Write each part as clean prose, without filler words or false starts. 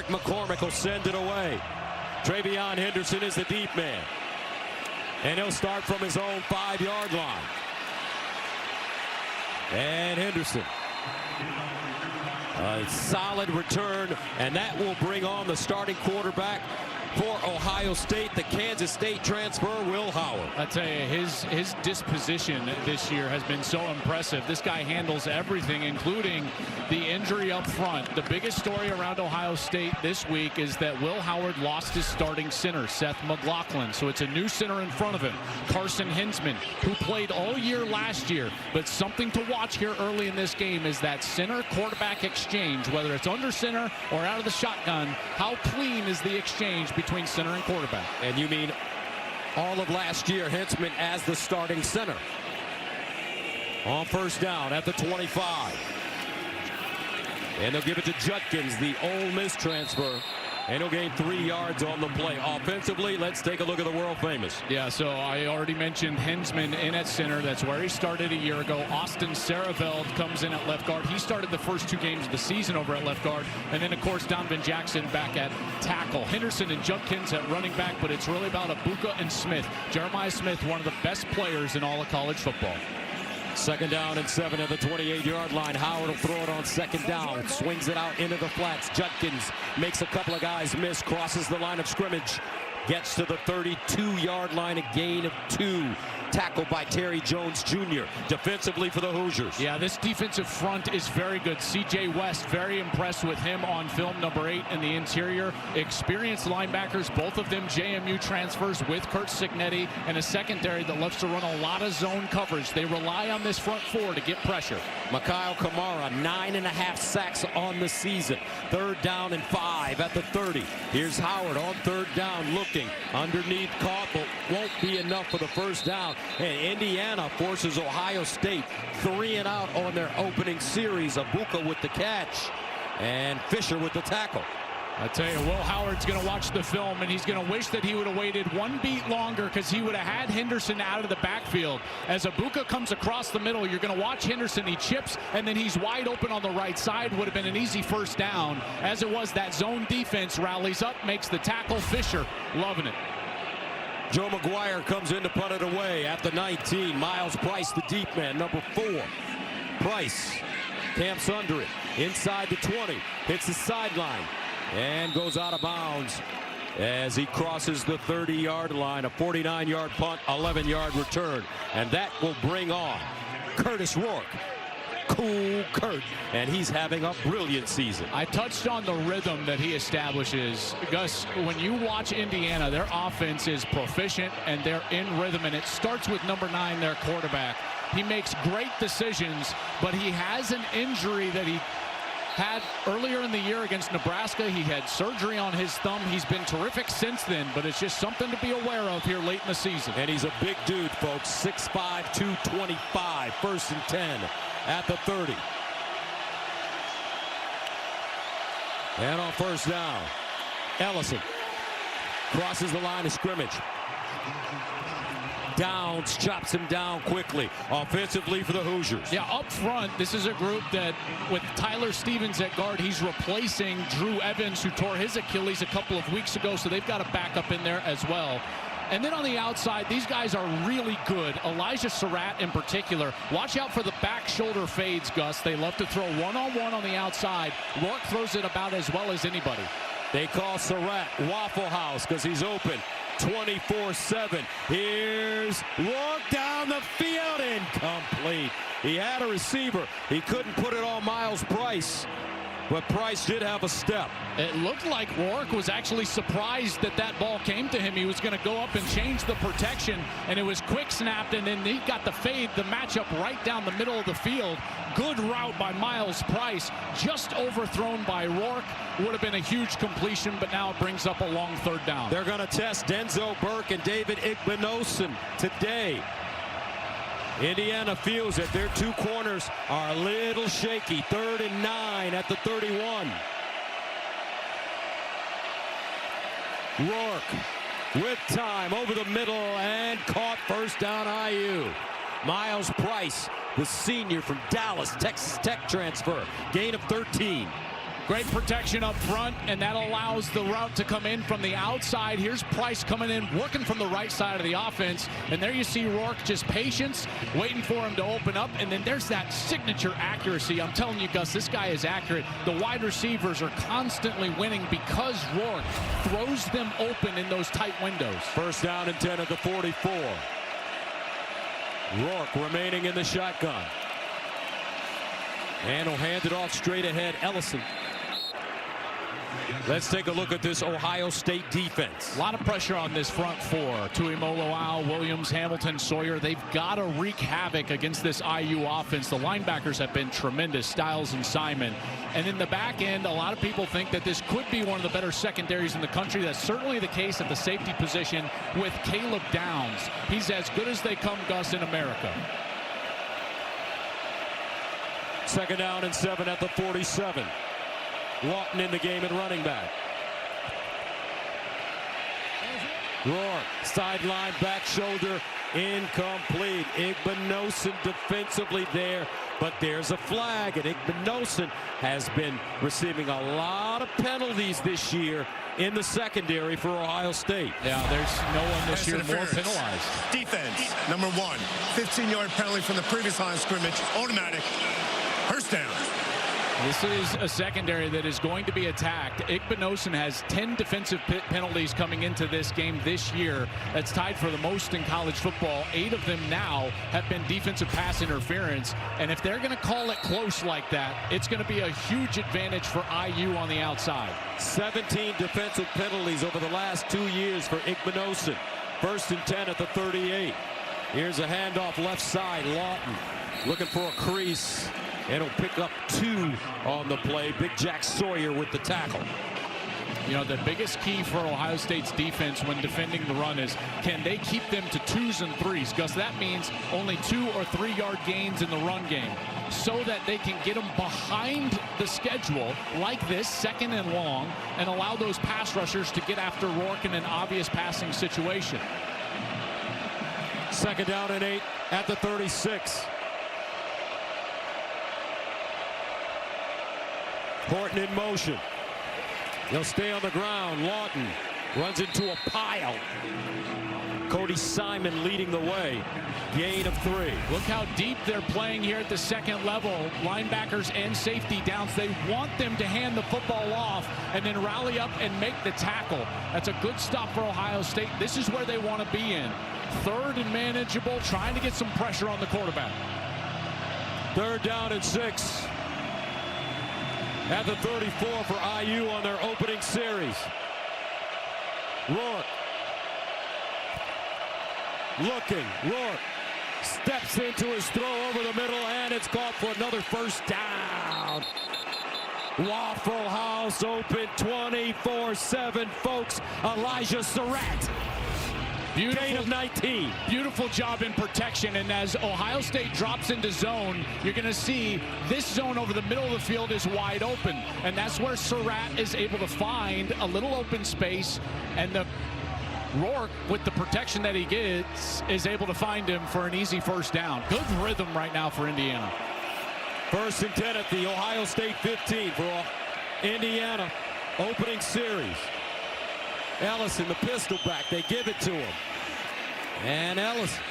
Eric McCormick will send it away. Travion Henderson is the deep man. And he'll start from his own 5-yard line. And Henderson. A solid return, and that will bring on the starting quarterback for Ohio State, the Kansas State transfer, Will Howard. I tell you, his disposition this year has been so impressive. This guy handles everything, including the injury up front. The biggest story around Ohio State this week is that Will Howard lost his starting center, Seth McLaughlin. So it's a new center in front of him, Carson Hinsman, who played all year last year. But something to watch here early in this game is that center-quarterback exchange, whether it's under center or out of the shotgun. How clean is the exchange between center and quarterback? And you mean all of last year, Hinsman as the starting center. On first down at the 25. And they'll give it to Judkins, the Ole Miss transfer. And he'll gain 3 yards on the play. Offensively, let's take a look at the world famous. Yeah, so I already mentioned Hinsman in at center. That's where he started a year ago. Austin Sareveld comes in at left guard. He started the first 2 games of the season over at left guard. And then, of course, Donovan Jackson back at tackle. Henderson and Judkins at running back, but it's really about Abuka and Smith. Jeremiah Smith, one of the best players in all of college football. 2nd down and 7 at the 28-yard line. Howard will throw it on 2nd down. Swings it out into the flats. Judkins makes a couple of guys miss. Crosses the line of scrimmage. Gets to the 32-yard line. A gain of 2. Tackled by Terry Jones Jr. defensively for the Hoosiers. Yeah, this defensive front is very good. C.J. West, very impressed with him on film, number 8 in the interior. Experienced linebackers, both of them JMU transfers with Kurt Signetti, and a secondary that loves to run a lot of zone coverage. They rely on this front 4 to get pressure. Mikhail Kamara, 9.5 sacks on the season. 3rd down and 5 at the 30. Here's Howard on 3rd down, looking underneath, caught, but won't be enough for the first down. And Indiana forces Ohio State 3 and out on their opening series. Abuka with the catch and Fisher with the tackle. I tell you, Will Howard's going to watch the film, and he's going to wish that he would have waited 1 beat longer, because he would have had Henderson out of the backfield. As Abuka comes across the middle, you're going to watch Henderson. He chips, and then he's wide open on the right side. Would have been an easy first down. As it was, that zone defense rallies up, makes the tackle. Fisher loving it. Joe McGuire comes in to punt it away at the 19. Miles Price, the deep man, number 4. Price camps under it. Inside the 20. Hits the sideline. And goes out of bounds as he crosses the 30-yard line. A 49-yard punt, 11-yard return. And that will bring on Curtis Rourke. Cool Kurt, and he's having a brilliant season. I touched on the rhythm that he establishes. Gus, when you watch Indiana, their offense is proficient and they're in rhythm, and it starts with number 9, their quarterback. He makes great decisions, but he has an injury that he had earlier in the year against Nebraska. He had surgery on his thumb. He's been terrific since then, but it's just something to be aware of here late in the season. And he's a big dude, folks. 6'5", 225. 1st and 10 at the 30. And on first down, Ellison crosses the line of scrimmage. Downs chops him down quickly. Offensively for the Hoosiers. Yeah, up front, this is a group that, with Tyler Stevens at guard, he's replacing Drew Evans, who tore his Achilles a couple of weeks ago, so they've got a backup in there as well. And then on the outside, these guys are really good. Elijah Surratt in particular. Watch out for the back shoulder fades, Gus. They love to throw one-on-one on the outside. Rourke throws it about as well as anybody. They call Surratt Waffle House because he's open 24/7. Here's Rourke down the field, incomplete. He had a receiver. He couldn't put it on Miles Price, but Price did have a step. It looked like Rourke was actually surprised that that ball came to him. He was going to go up and change the protection, and it was quick snapped, and then he got the fade, the matchup right down the middle of the field. Good route by Miles Price, just overthrown by Rourke. Would have been a huge completion, but now it brings up a long 3rd down. They're going to test Denzo Burke and David Igbinosun today. Indiana feels it. Their 2 corners are a little shaky. 3rd and 9 at the 31. Rourke with time over the middle and caught. First down IU. Miles Price, the senior from Dallas, Texas Tech transfer. Gain of 13. Great protection up front, and that allows the route to come in from the outside. Here's Price coming in, working from the right side of the offense. And there you see Rourke, just patience, waiting for him to open up. And then there's that signature accuracy. I'm telling you, Gus, this guy is accurate. The wide receivers are constantly winning because Rourke throws them open in those tight windows. First down and 10 at the 44. Rourke remaining in the shotgun. And will hand it off straight ahead. Ellison. Let's take a look at this Ohio State defense. A lot of pressure on this front four. Tuimoloau, Williams, Hamilton, Sawyer. They've got to wreak havoc against this IU offense. The linebackers have been tremendous, Styles and Simon. And in the back end, a lot of people think that this could be one of the better secondaries in the country. That's certainly the case at the safety position with Caleb Downs. He's as good as they come, Gus, in America. Second down and 7 at the 47. Lawton in the game at running back. Rourke, sideline, back shoulder, incomplete. Igbinosun defensively there, but there's a flag, and Igbinosun has been receiving a lot of penalties this year in the secondary for Ohio State. Yeah, there's no one this year more penalized. Defense, number 1. 15-yard penalty from the previous line of scrimmage, automatic. First down. This is a secondary that is going to be attacked. Igbinosun has 10 defensive penalties coming into this game this year. That's tied for the most in college football. 8 of them now have been defensive pass interference. And if they're going to call it close like that, it's going to be a huge advantage for IU on the outside. 17 defensive penalties over the last 2 years for Igbinosun. First and 10 at the 38. Here's a handoff left side. Lawton looking for a crease. And he'll pick up 2 on the play. Big Jack Sawyer with the tackle. You know, the biggest key for Ohio State's defense when defending the run is, can they keep them to 2s and 3s? Gus, that means only 2 or 3 yard gains in the run game so that they can get them behind the schedule like this, second and long, and allow those pass rushers to get after Rourke in an obvious passing situation. Second down and 8 at the 36. Horton in motion. He'll stay on the ground. Lawton runs into a pile. Cody Simon leading the way. Gain of 3. Look how deep they're playing here at the second level. Linebackers and safety downs. They want them to hand the football off and then rally up and make the tackle. That's a good stop for Ohio State. This is where they want to be in. Third and manageable, trying to get some pressure on the quarterback. Third down and 6. At the 34 for IU on their opening series. Rourke. Looking. Rourke steps into his throw over the middle, and it's caught for another first down. Waffle House open 24/7, folks. Elijah Surratt. Gain of 19. Beautiful job in protection, and as Ohio State drops into zone, you're going to see this zone over the middle of the field is wide open, and that's where Surratt is able to find a little open space, and the Rourke, with the protection that he gets, is able to find him for an easy first down. Good rhythm right now for Indiana. First and 10 at the Ohio State 15 for Indiana opening series. Ellison, the pistol back. They give it to him. And Ellison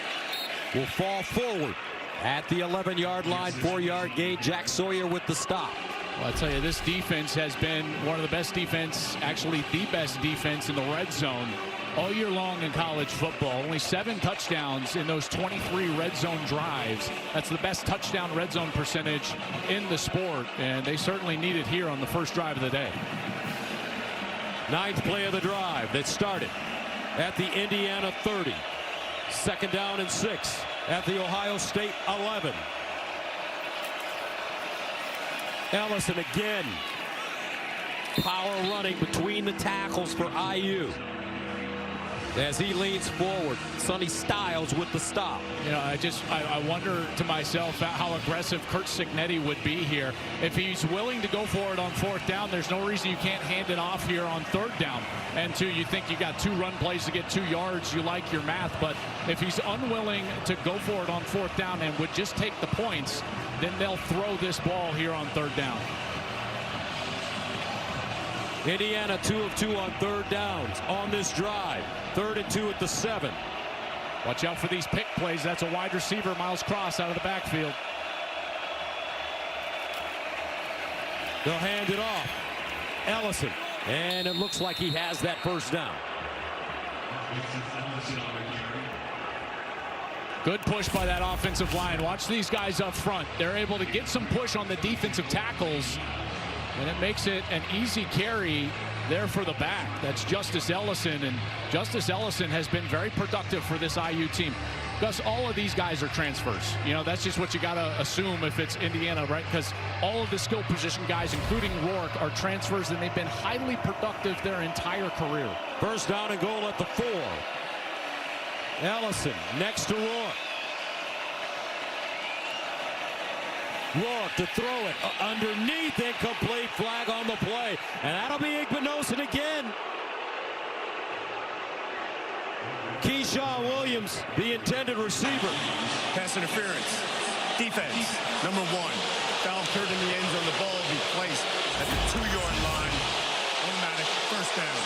will fall forward at the 11-yard line. 4-yard gain. Jack Sawyer with the stop. Well, I'll tell you, this defense has been one of the best defense, actually the best defense in the red zone all year long in college football. Only 7 touchdowns in those 23 red zone drives. That's the best touchdown red zone percentage in the sport, and they certainly need it here on the first drive of the day. 9th play of the drive that started at the Indiana 30. Second down and 6 at the Ohio State 11. Ellison again. Power running between the tackles for IU. As he leans forward, Sonny Styles with the stop. You know, I wonder to myself how aggressive Curt Cignetti would be here. If he's willing to go for it on 4th down, there's no reason you can't hand it off here on 3rd down. And 2, you think you got 2 run plays to get 2 yards, you like your math. But if he's unwilling to go for it on 4th down and would just take the points, then they'll throw this ball here on 3rd down. Indiana 2 of 2 on third downs on this drive. 3rd and 2 at the 7. Watch out for these pick plays. That's a wide receiver, Miles Cross, out of the backfield. They'll hand it off. Ellison. And it looks like he has that first down. Good push by that offensive line. Watch these guys up front. They're able to get some push on the defensive tackles, and it makes it an easy carry there for the back. That's Justice Ellison, and Justice Ellison has been very productive for this IU team. Gus, all of these guys are transfers. You know, that's just what you got to assume if it's Indiana, right? Because all of the skill position guys, including Rourke, are transfers, and they've been highly productive their entire career. First down and goal at the 4. Ellison next to Rourke. Rourke to throw it underneath, incomplete, flag on the play, and that'll be Igbinosun again. Keyshawn Williams, the intended receiver. Pass interference. Defense, number 1. Foul occurred in the end zone. The ball will be placed at the 2-yard line. Automatic first down.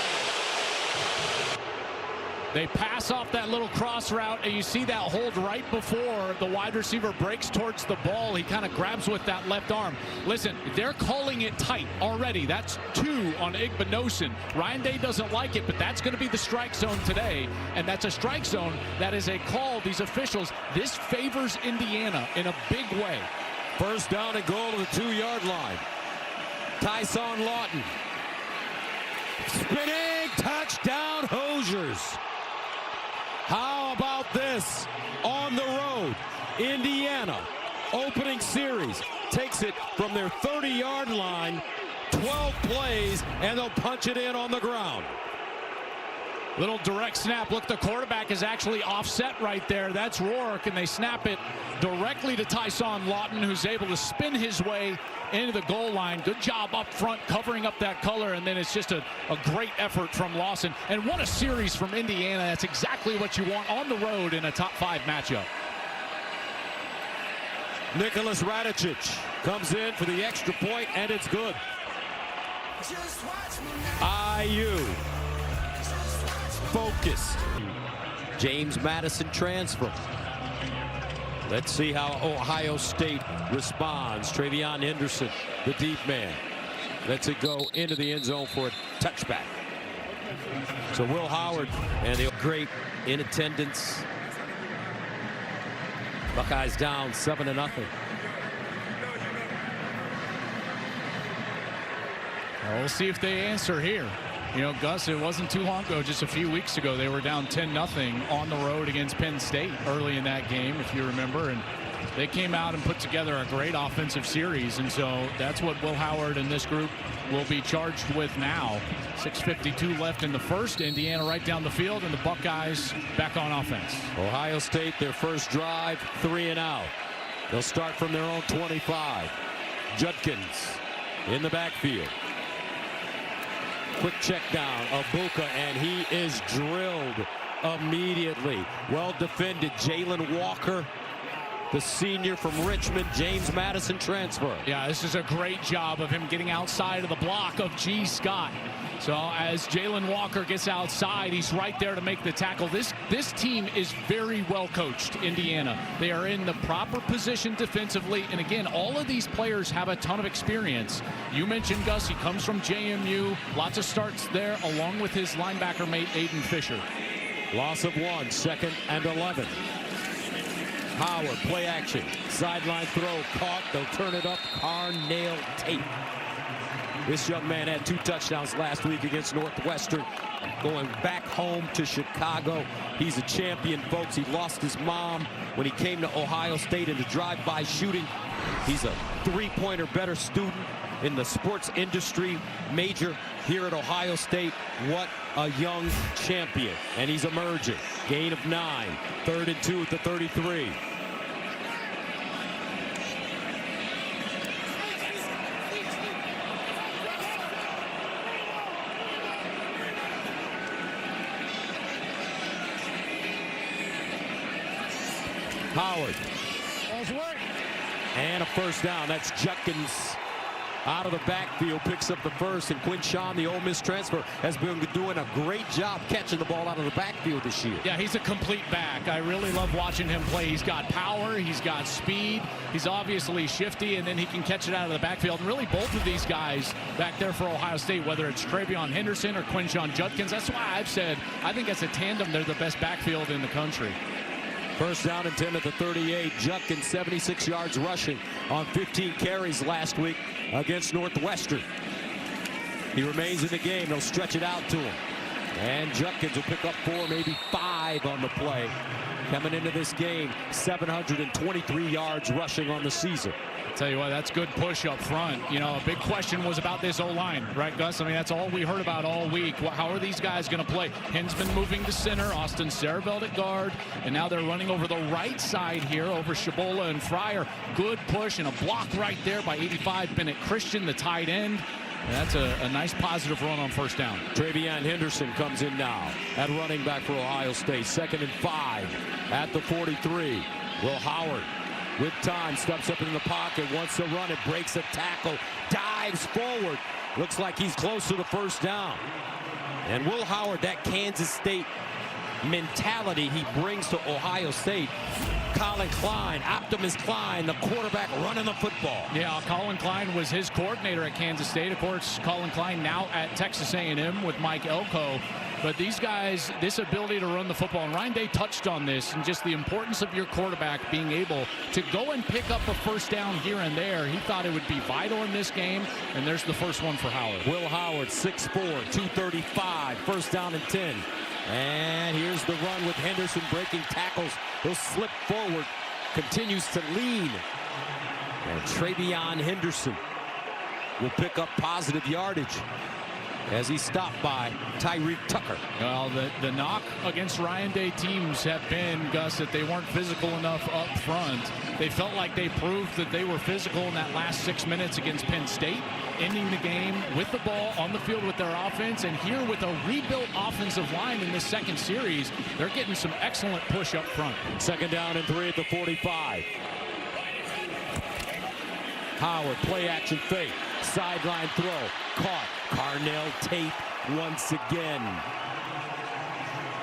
They pass off that little cross route, and you see that hold right before the wide receiver breaks towards the ball. He kind of grabs with that left arm. Listen, they're calling it tight already. That's 2 on Igbinosun. Ryan Day doesn't like it, but that's going to be the strike zone today, and that's a strike zone that is a call. These officials, this favors Indiana in a big way. First down and goal to the 2-yard line. Tyson Lawton. Spinning touchdown, Hoosiers. How about this on the road? Indiana, opening series, takes it from their 30-yard line, 12 plays, and they'll punch it in on the ground. Little direct snap. Look, the quarterback is actually offset right there. That's Rourke, and they snap it directly to Tyson Lawton, who's able to spin his way into the goal line. Good job up front covering up that color, and then it's just a great effort from Lawson. And what a series from Indiana. That's exactly what you want on the road in a top 5 matchup. Nicholas Radicic comes in for the extra point, and it's good. IU focused. James Madison transfer. Let's see how Ohio State responds. Travion Henderson, the deep man, lets it go into the end zone for a touchback. So Will Howard and the great in attendance. Buckeyes down 7-0. Well, we'll see if they answer here. You know, Gus, it wasn't too long ago, just a few weeks ago, they were down 10-0 on the road against Penn State early in that game, if you remember. And they came out and put together a great offensive series. And so that's what Will Howard and this group will be charged with now. 6:52 left in the first. Indiana right down the field, and the Buckeyes back on offense. Ohio State, their first drive, 3 and out. They'll start from their own 25. Judkins in the backfield. Quick check down of Buka, and he is drilled immediately. Well defended. Jalen Walker, the senior from Richmond. James Madison transfer. Yeah, this is a great job of him getting outside of the block of G. Scott. So as Jalen Walker gets outside, he's right there to make the tackle. This team is very well coached, Indiana. They are in the proper position defensively. And again, all of these players have a ton of experience. You mentioned Gus, he comes from JMU. Lots of starts there, along with his linebacker mate, Aiden Fisher. Loss of 1, 2nd and 11. Howard, play action. Sideline throw caught. They'll turn it up. Carr nailed tape. This young man had 2 touchdowns last week against Northwestern. Going back home to Chicago. He's a champion, folks. He lost his mom when he came to Ohio State in the drive-by shooting. He's a 3-pointer better student in the sports industry major here at Ohio State. What a young champion. And he's emerging. Gain of 9. 3rd and 2 at the 33. Howard. And a first down. That's Judkins out of the backfield, picks up the first, and Quinshawn, the Ole Miss transfer, has been doing a great job catching the ball out of the backfield this year. Yeah, he's a complete back. I really love watching him play. He's got power, he's got speed, he's obviously shifty, and then he can catch it out of the backfield. And really, both of these guys back there for Ohio State, whether it's Travion Henderson or Quinshawn Judkins, that's why I've said I think as a tandem they're the best backfield in the country. First down and 10 at the 38. Judkins 76 yards rushing on 15 carries last week against Northwestern. He remains in the game. They'll stretch it out to him. And Judkins will pick up 4, maybe 5 on the play. Coming into this game, 723 yards rushing on the season. Tell you what, that's good push up front. You know, a big question was about this O-line, right, Gus? I mean, that's all we heard about all week. How are these guys going to play? Hinsman moving to center, Austin Sarabelt at guard, and now they're running over the right side here over Shabola and Fryer. Good push and a block right there by 85 Bennett Christian, the tight end. And that's a nice positive run on first down. Travion Henderson comes in now at running back for Ohio State. 2nd and 5 at the 43. Will Howard with time steps up in the pocket, wants to run it, breaks a tackle, dives forward. Looks like he's close to the first down. And Will Howard, that Kansas State mentality he brings to Ohio State. Colin Klein, Optimus Klein, the quarterback running the football. Yeah, Colin Klein was his coordinator at Kansas State. Of course, Colin Klein now at Texas A&M with Mike Elko. But these guys, this ability to run the football, and Ryan Day touched on this, and just the importance of your quarterback being able to go and pick up a first down here and there. He thought it would be vital in this game, and there's the first one for Howard. Will Howard, 6'4", 235, first down and 10. And here's the run with Henderson breaking tackles. He'll slip forward, continues to lean. And Travion Henderson will pick up positive yardage as he's stopped by Tyreek Tucker. Well, the knock against Ryan Day teams have been, Gus, that they weren't physical enough up front. They felt like they proved that they were physical in that last 6 minutes against Penn State, ending the game with the ball on the field with their offense. And here with a rebuilt offensive line in this second series, they're getting some excellent push up front. 2nd down and 3 at the 45. Howard, play action fake, sideline throw, caught. Carnell Tate once again.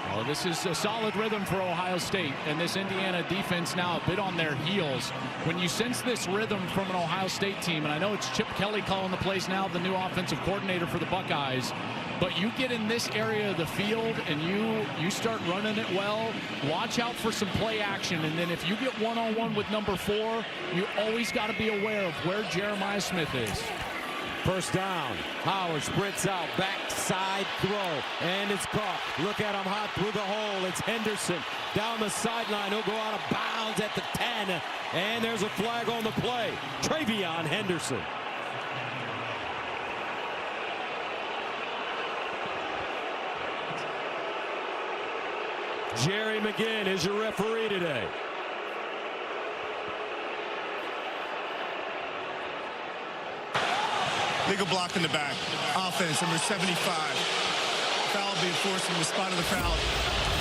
Well, this is a solid rhythm for Ohio State, and this Indiana defense now a bit on their heels. When you sense this rhythm from an Ohio State team, and I know it's Chip Kelly calling the plays now, the new offensive coordinator for the Buckeyes, but you get in this area of the field and you start running it well, watch out for some play action, and then if you get one-on-one with number 4, you always got to be aware of where Jeremiah Smith is. First down. Howard sprints out, backside throw, and it's caught. Look at him hot through the hole. It's Henderson down the sideline. He'll go out of bounds at the 10, and there's a flag on the play. Travion Henderson. Jerry McGinn is your referee today. Legal block in the back. Offense, number 75. Foul being forced from the spot of the foul.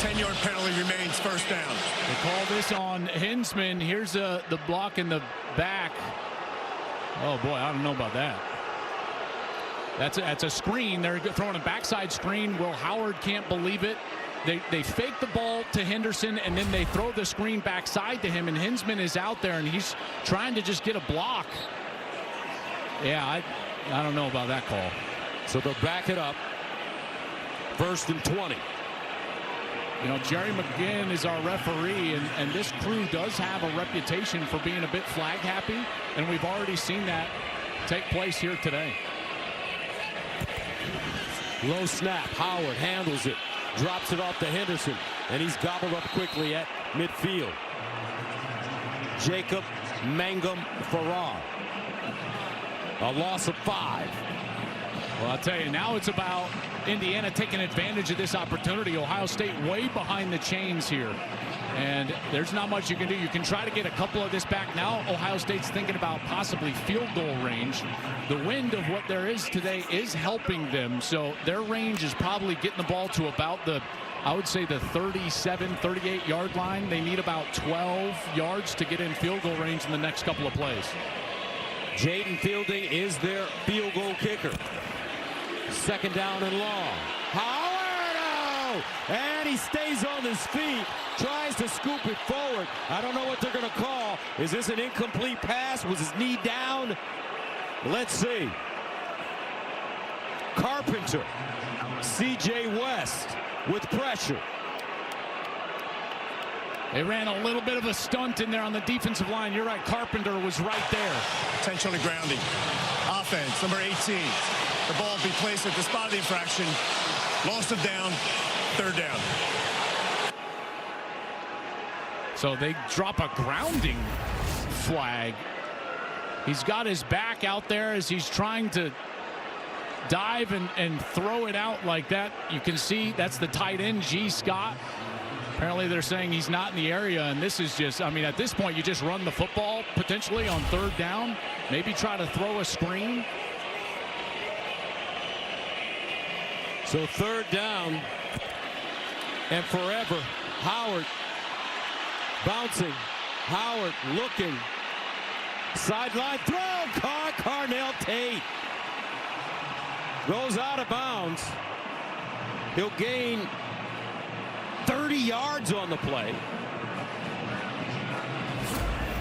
10-yard penalty remains, first down. They call this on Hinsman. Here's the block in the back. Oh, boy, I don't know about that. That's a screen. They're throwing a backside screen. Will Howard can't believe it. They fake the ball to Henderson, and then they throw the screen backside to him, and Hinsman is out there, and he's trying to just get a block. Yeah, I don't know about that call. So they'll back it up. 1st and 20. You know, Jerry McGinn is our referee, and this crew does have a reputation for being a bit flag happy, and we've already seen that take place here today. Low snap. Howard handles it, drops it off to Henderson, and he's gobbled up quickly at midfield. Jacob Mangum Farrar. A loss of 5. Well, I'll tell you, now it's about Indiana taking advantage of this opportunity. Ohio State way behind the chains here. And there's not much you can do. You can try to get a couple of this back. Now Ohio State's thinking about possibly field goal range. The wind of what there is today is helping them. So their range is probably getting the ball to about the, I would say, the 37, 38-yard line. They need about 12 yards to get in field goal range in the next couple of plays. Jaden Fielding is their field goal kicker. Second down and long. Howard! Oh! And he stays on his feet. Tries to scoop it forward. I don't know what they're going to call. Is this an incomplete pass? Was his knee down? Let's see. Carpenter. C.J. West with pressure. They ran a little bit of a stunt in there on the defensive line. You're right. Carpenter was right there. Intentionally grounding. Offense, number 18. The ball be placed at the spot of the infraction. Loss of down. Third down. So they drop a grounding flag. He's got his back out there as he's trying to dive and throw it out like that. You can see that's the tight end, G. Scott. Apparently they're saying he's not in the area, and this is just, I mean, at this point you just run the football potentially on third down, maybe try to throw a screen. So third down and forever. Howard bouncing. Howard looking. Sideline throw. Carnell Tate goes out of bounds. He'll gain 30 yards on the play.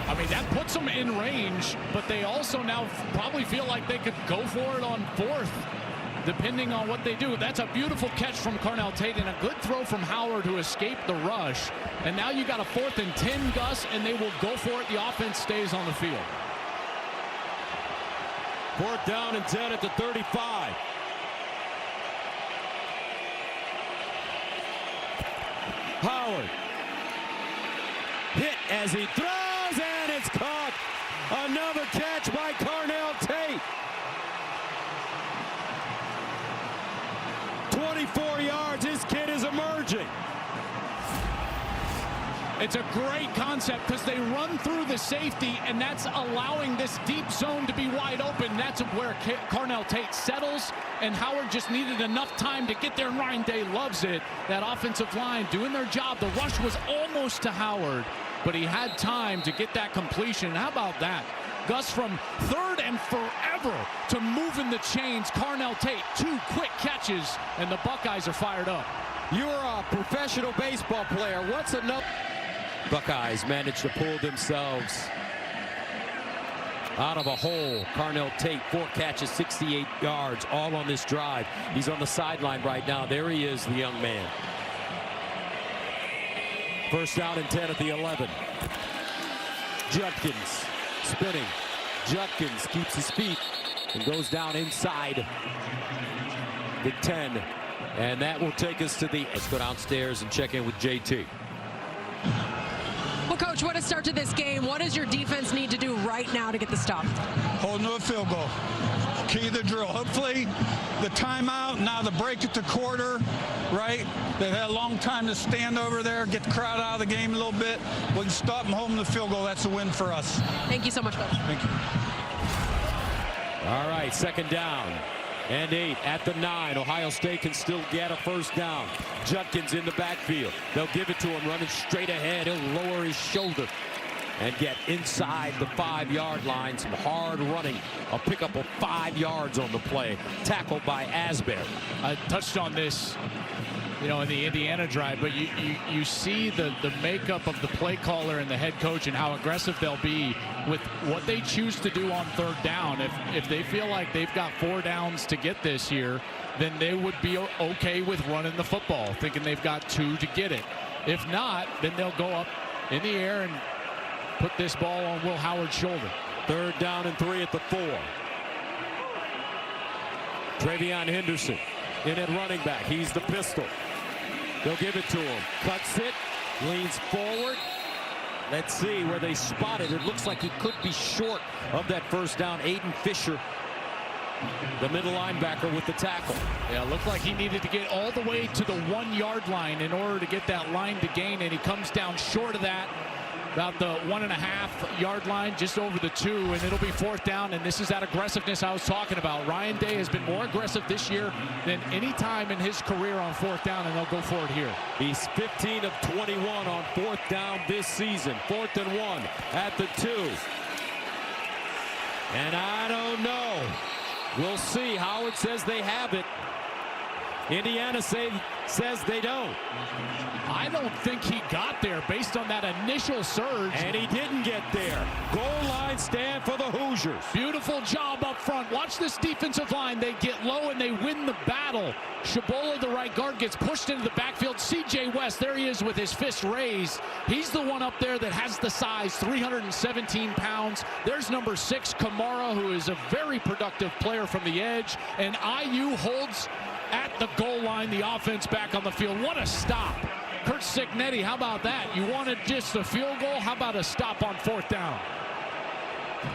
I mean, that puts them in range, but they also now probably feel like they could go for it on fourth, depending on what they do. That's a beautiful catch from Carnell Tate and a good throw from Howard, who escaped the rush. And now you got a 4th and 10, Gus, and they will go for it. The offense stays on the field. 4th down and 10 at the 35. Howard hit as he throws, and it's caught. Another catch by Carnell Tate. 24 yards. This kid is emerging. It's a great concept because they run through the safety, and that's allowing this deep zone to be wide open. That's where Carnell Tate settles, and Howard just needed enough time to get there. And Ryan Day loves it. That offensive line doing their job. The rush was almost to Howard, but he had time to get that completion. How about that? Gus, from third and forever to moving the chains. Carnell Tate, 2 quick catches, and the Buckeyes are fired up. You're a professional baseball player. What's enough? Buckeyes managed to pull themselves out of a hole. Carnell Tate, 4 catches, 68 yards, all on this drive. He's on the sideline right now. There he is, the young man. 1st down and 10 at the 11. Judkins spinning. Judkins keeps his feet and goes down inside the 10. And that will take us to the... Let's go downstairs and check in with JT. Well, Coach, what a start to this game. What does your defense need to do right now to get the stop? Hold to a field goal. Key the drill. Hopefully the timeout, now the break at the quarter, right? They've had a long time to stand over there, get the crowd out of the game a little bit. We can stop them holding the field goal. That's a win for us. Thank you so much, Coach. Thank you. All right, 2nd down and 8 at the 9. Ohio State can still get a 1st down. Judkins in the backfield. They'll give it to him running straight ahead. He'll lower his shoulder and get inside the 5-yard line. Some hard running. A pickup of 5 yards on the play. Tackled by Asbury. I touched on this, you know, in the Indiana drive, but you see the makeup of the play caller and the head coach and how aggressive they'll be with what they choose to do on 3rd down. If they feel like they've got 4 downs to get this year, then they would be okay with running the football, thinking they've got 2 to get it. If not, then they'll go up in the air and put this ball on Will Howard's shoulder. 3rd down and 3 at the 4. Travion Henderson in at running back. He's the pistol. They'll give it to him. Cuts it. Leans forward. Let's see where they spot it. It looks like he could be short of that 1st down. Aiden Fisher, the middle linebacker, with the tackle. Yeah, it looked like he needed to get all the way to the 1-yard line in order to get that line to gain, and he comes down short of that. About the 1.5-yard line, just over the 2, and it'll be 4th down. And this is that aggressiveness I was talking about. Ryan Day has been more aggressive this year than any time in his career on 4th down, and they'll go for it here. He's 15 of 21 on 4th down this season. 4th and 1 at the 2. And I don't know. We'll see. Howard says they have it. Indiana says they don't. I don't think he got there based on that initial surge. And he didn't get there. Goal line stand for the Hoosiers. Beautiful job up front. Watch this defensive line. They get low and they win the battle. Shabola, the right guard, gets pushed into the backfield. C.J. West, there he is with his fist raised. He's the one up there that has the size, 317 pounds. There's number 6, Kamara, who is a very productive player from the edge. And IU holds at the goal line, the offense back on the field. What a stop. Kurt Signetti, how about that? You wanted just a field goal? How about a stop on 4th down?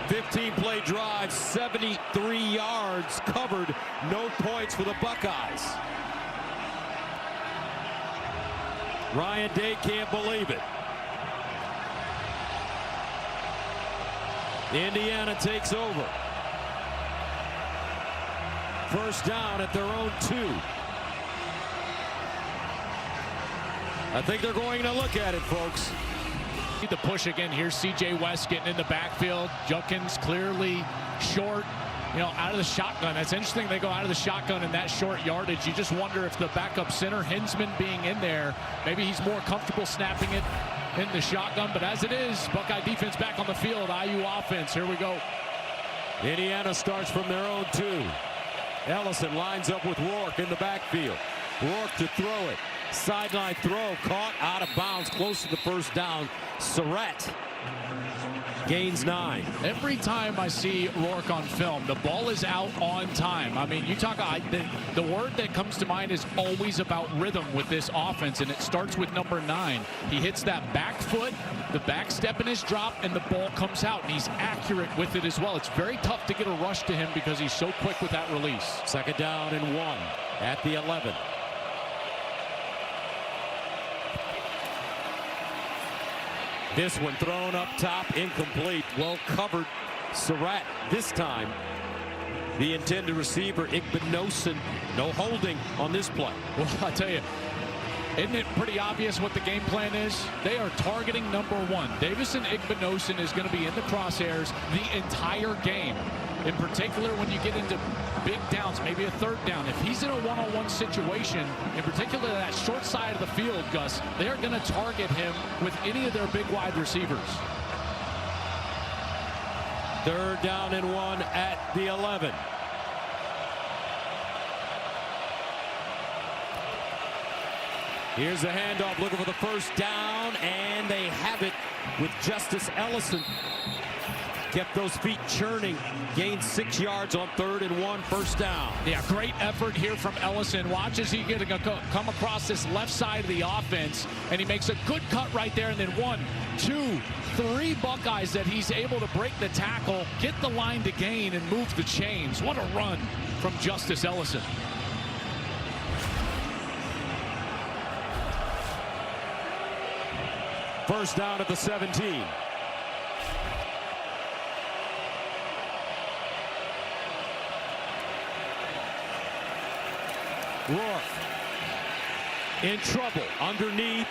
15-play drive, 73 yards covered, no points for the Buckeyes. Ryan Day can't believe it. Indiana takes over. First down at their own 2. I think they're going to look at it, folks. The push again. Here's C.J. West getting in the backfield. Junkins clearly short, out of the shotgun. That's interesting. They go out of the shotgun in that short yardage. You just wonder if the backup center, Hinsman, being in there, maybe he's more comfortable snapping it in the shotgun. But as it is, Buckeye defense back on the field. IU offense. Here we go. Indiana starts from their own 2. Ellison lines up with Rourke in the backfield. Rourke to throw it. Sideline throw, caught out of bounds, close to the first down. Surratt gains 9. Every time I see Rourke on film, the ball is out on time. I mean, you talk, the word that comes to mind is always about rhythm with this offense, and it starts with number 9. He hits that back foot, the back step in his drop, and the ball comes out, and he's accurate with it as well. It's very tough to get a rush to him because he's so quick with that release. 2nd down and 1 at the 11. This one thrown up top, incomplete. Well covered. Surratt this time. The intended receiver, Igbinosun. No holding on this play. Well, I tell you, isn't it pretty obvious what the game plan is? They are targeting number 1. Davison Igbinosun is going to be in the crosshairs the entire game. In particular, when you get into big downs, maybe a 3rd down. If he's in a one-on-one situation, in particular that short side of the field, Gus, they are going to target him with any of their big wide receivers. 3rd down and 1 at the 11. Here's the handoff, looking for the first down, and they have it with Justice Ellison. Kept those feet churning, gained 6 yards on 3rd and 1, first down. Yeah, great effort here from Ellison. Watch as he come across this left side of the offense, and he makes a good cut right there, and then 1, 2, 3 Buckeyes that he's able to break the tackle, get the line to gain, and move the chains. What a run from Justice Ellison. First down at the 17. Rourke in trouble underneath,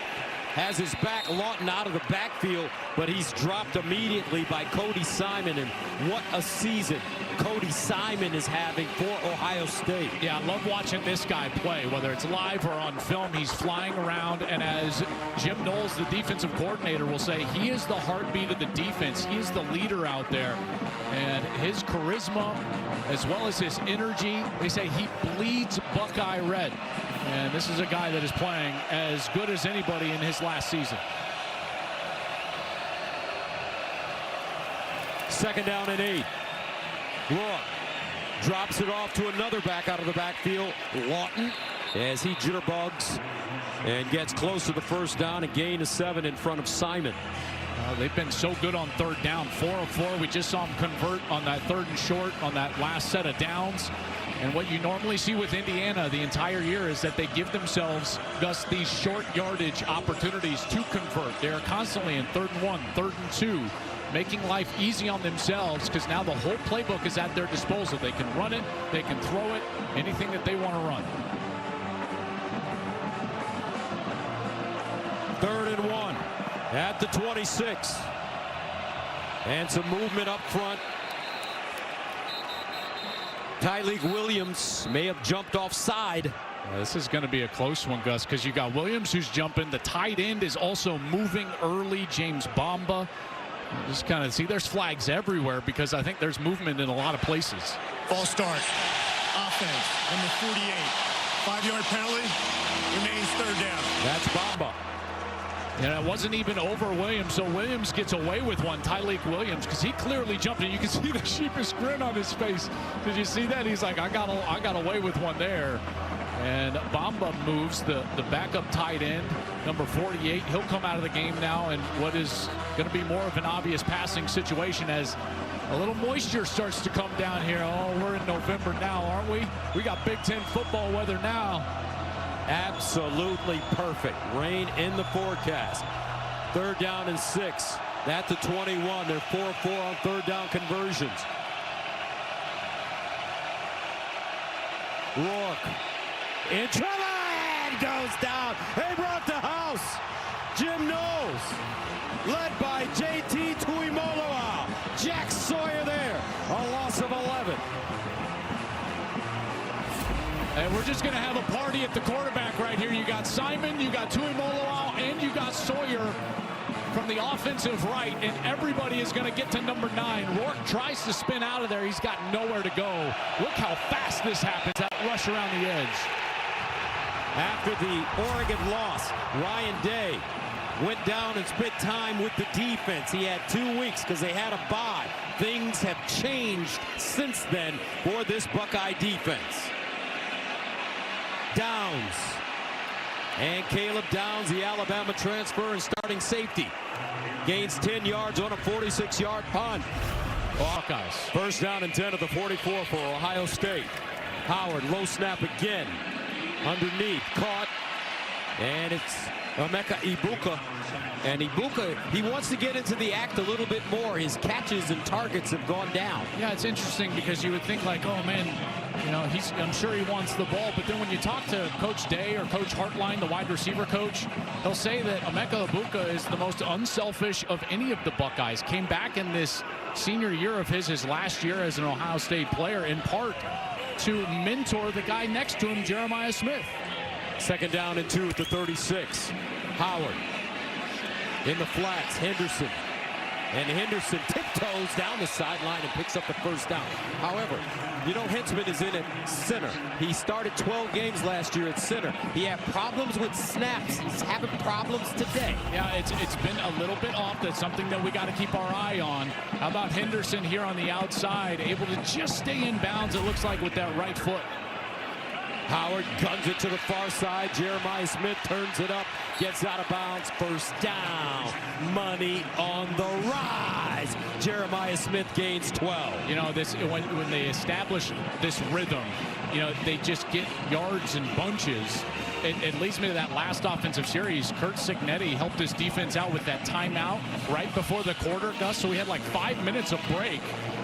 has his back. Lawton out of the backfield, but he's dropped immediately by Cody Simon. And what a season Cody Simon is having for Ohio State. Yeah, I love watching this guy play, whether it's live or on film. He's flying around, and as Jim Knowles, the defensive coordinator, will say, he is the heartbeat of the defense. He is the leader out there, and his charisma as well as his energy, they say he bleeds Buckeye red. And this is a guy that is playing as good as anybody in his last season. 2nd down and 8. Rourke drops it off to another back out of the backfield, Lawton, as he jitterbugs and gets close to the first down, and gain of 7 in front of Simon. They've been so good on 3rd down. 4 of 4. We just saw them convert on that 3rd and short on that last set of downs. And what you normally see with Indiana the entire year is that they give themselves, Gus, these short yardage opportunities to convert. They are constantly in 3rd and 1, 3rd and 2, making life easy on themselves, because now the whole playbook is at their disposal. They can run it, they can throw it, anything that they want to run. 3rd and 1 at the 26. And some movement up front Tyleek Williams may have jumped offside. This is going to be a close one, Gus, because you got Williams who's jumping. The tight end is also moving early, James Bamba. Just kind of see there's flags everywhere because I think there's movement in a lot of places. False start. Offense, number 48. 5-yard penalty. Remains third down. That's Bamba. And it wasn't even over Williams, so Williams gets away with one, Tyleek Williams, because he clearly jumped, and you can see the sheepish grin on his face. Did you see that? He's like, I got away with one there. And Bamba moves the backup tight end, number 48. He'll come out of the game now in what is going to be more of an obvious passing situation as a little moisture starts to come down here. Oh, we're in November now, aren't we? We got Big Ten football weather now. Absolutely perfect. Rain in the forecast. Third down and 6. At the 21. They're 4-4 on third down conversions. Rourke in trouble and goes down. They brought the house. Jim Knowles, led by JT Tuimoloau. Jack Sawyer there. A loss of 11. And we're just going to have a party at the quarterback right here. You got Simon, you got Tuimoloau, and you got Sawyer from the offensive right, and everybody is going to get to number 9. Rourke tries to spin out of there. He's got nowhere to go. Look how fast this happens. That rush around the edge. After the Oregon loss, Ryan Day went down and spent time with the defense. He had 2 weeks because they had a bye. Things have changed since then for this Buckeye defense. Downs. And Caleb Downs, the Alabama transfer and starting safety, gains 10 yards on a 46-yard punt. Buckeyes. First down and 10 of the 44 for Ohio State. Howard, low snap again. Underneath, caught. And it's Emeka Ibuka. And Ibuka, he wants to get into the act a little bit more. His catches and targets have gone down. Yeah, it's interesting because you would think like, oh man, you know, I'm sure he wants the ball, but then when you talk to Coach Day or Coach Hartline, the wide receiver coach, he'll say that Emeka Ibuka is the most unselfish of any of the Buckeyes. Came back in this senior year of his last year as an Ohio State player, in part to mentor the guy next to him, Jeremiah Smith. Second down and 2 at the 36. Howard in the flats. Henderson. And Henderson tiptoes down the sideline and picks up the first down. However, you know, Hintzman is in at center. He started 12 games last year at center. He had problems with snaps. He's having problems today. Yeah, it's been a little bit off. That's something that we got to keep our eye on. How about Henderson here on the outside, able to just stay in bounds, it looks like, with that right foot. Howard guns it to the far side. Jeremiah Smith turns it up, gets out of bounds. First down. Money on the rise. Jeremiah Smith gains 12. You know, this when they establish this rhythm, you know, they just get yards in bunches. It leads me to that last offensive series. Kurt Cignetti helped his defense out with that timeout right before the quarter, Gus. So we had like 5 minutes of break.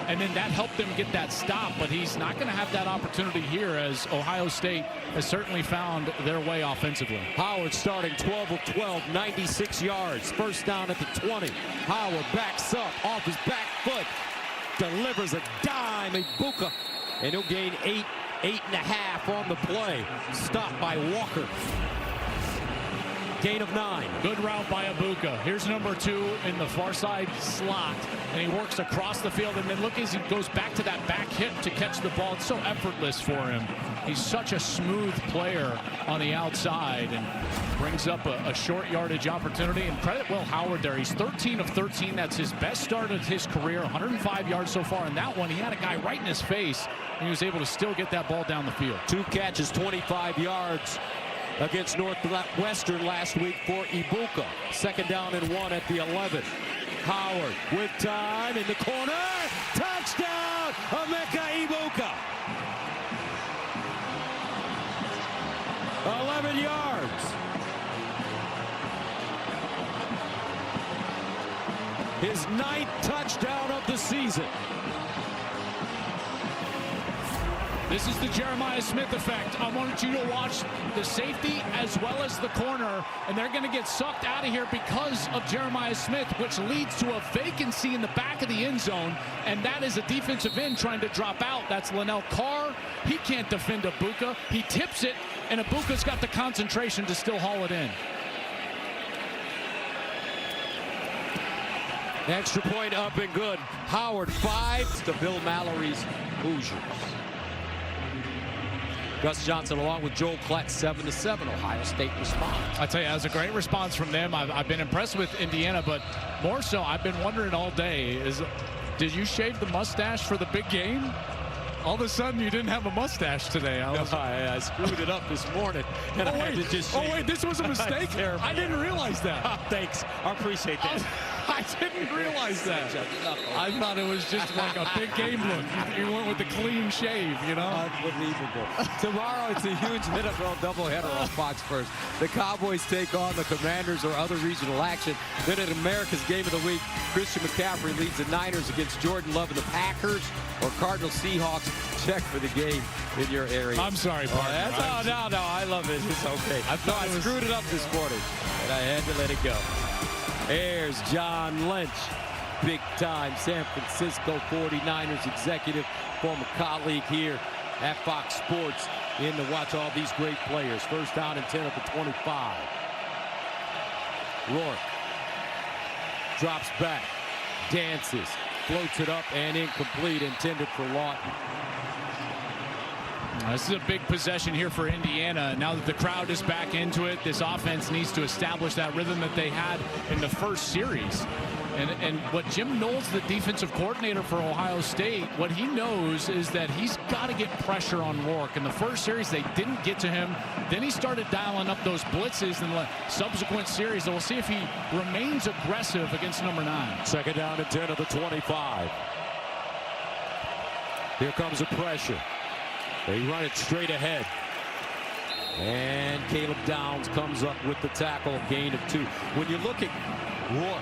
And then that helped them get that stop, but he's not going to have that opportunity here as Ohio State has certainly found their way offensively. Howard starting 12 of 12, 96 yards. First down at the 20. Howard backs up off his back foot, delivers a dime, Ibuka, and he'll gain 8.5 on the play. Stopped by Walker. Gain of 9. Good route by Ibuka. Here's number 2 in the far side slot, and he works across the field, and then look as he goes back to that back hip to catch the ball. It's so effortless for him. He's such a smooth player on the outside and brings up a short yardage opportunity. And credit Will Howard there. He's 13 of 13. That's his best start of his career. 105 yards so far. In that one, he had a guy right in his face, and he was able to still get that ball down the field. 2 catches, 25 yards. Against Northwestern last week for Ibuka. Second down and 1 at the 11. Howard with time in the corner. Touchdown, Emeka Ibuka. 11 yards. His 9th touchdown of the season. This is the Jeremiah Smith effect. I wanted you to watch the safety as well as the corner, and they're going to get sucked out of here because of Jeremiah Smith, which leads to a vacancy in the back of the end zone, and that is a defensive end trying to drop out. That's Linnell Carr. He can't defend Abuka. He tips it, and Abuka's got the concentration to still haul it in. Extra point up and good. Howard 5 to Bill Mallory's Hoosiers. Gus Johnson along with Joel Klett 7-7. Ohio State responds. I tell you, that was a great response from them. I've been impressed with Indiana, but more so, I've been wondering all day, did you shave the mustache for the big game? All of a sudden, you didn't have a mustache today. I screwed it up this morning, and I had to just shave. Oh, wait, this was a mistake? I didn't realize that. Oh, thanks. I appreciate that. I didn't realize that. I thought it was just like a big game look. You went with the clean shave, you know? Unbelievable. Tomorrow, it's a huge NFL doubleheader on Fox First. The Cowboys take on the Commanders or other regional action. Then at America's Game of the Week, Christian McCaffrey leads the Niners against Jordan Love and the Packers, or Cardinals Seahawks. Check for the game in your area. I'm sorry, partner. No, I love it. It's okay. I screwed it up this morning, and I had to let it go. Here's John Lynch, big-time San Francisco 49ers executive, former colleague here at Fox Sports, in to watch all these great players. First down and 10 at the 25. Rourke drops back, dances, floats it up, and incomplete, intended for Lawton. This is a big possession here for Indiana. Now that the crowd is back into it, this offense needs to establish that rhythm that they had in the first series. And what Jim Knowles, the defensive coordinator for Ohio State, what he knows is that he's got to get pressure on Rourke. In the first series, they didn't get to him. Then he started dialing up those blitzes in the subsequent series. So we'll see if he remains aggressive against number 9. Second down and 10 of the 25. Here comes the pressure. They run it straight ahead. And Caleb Downs comes up with the tackle, gain of 2. When you look at Rourke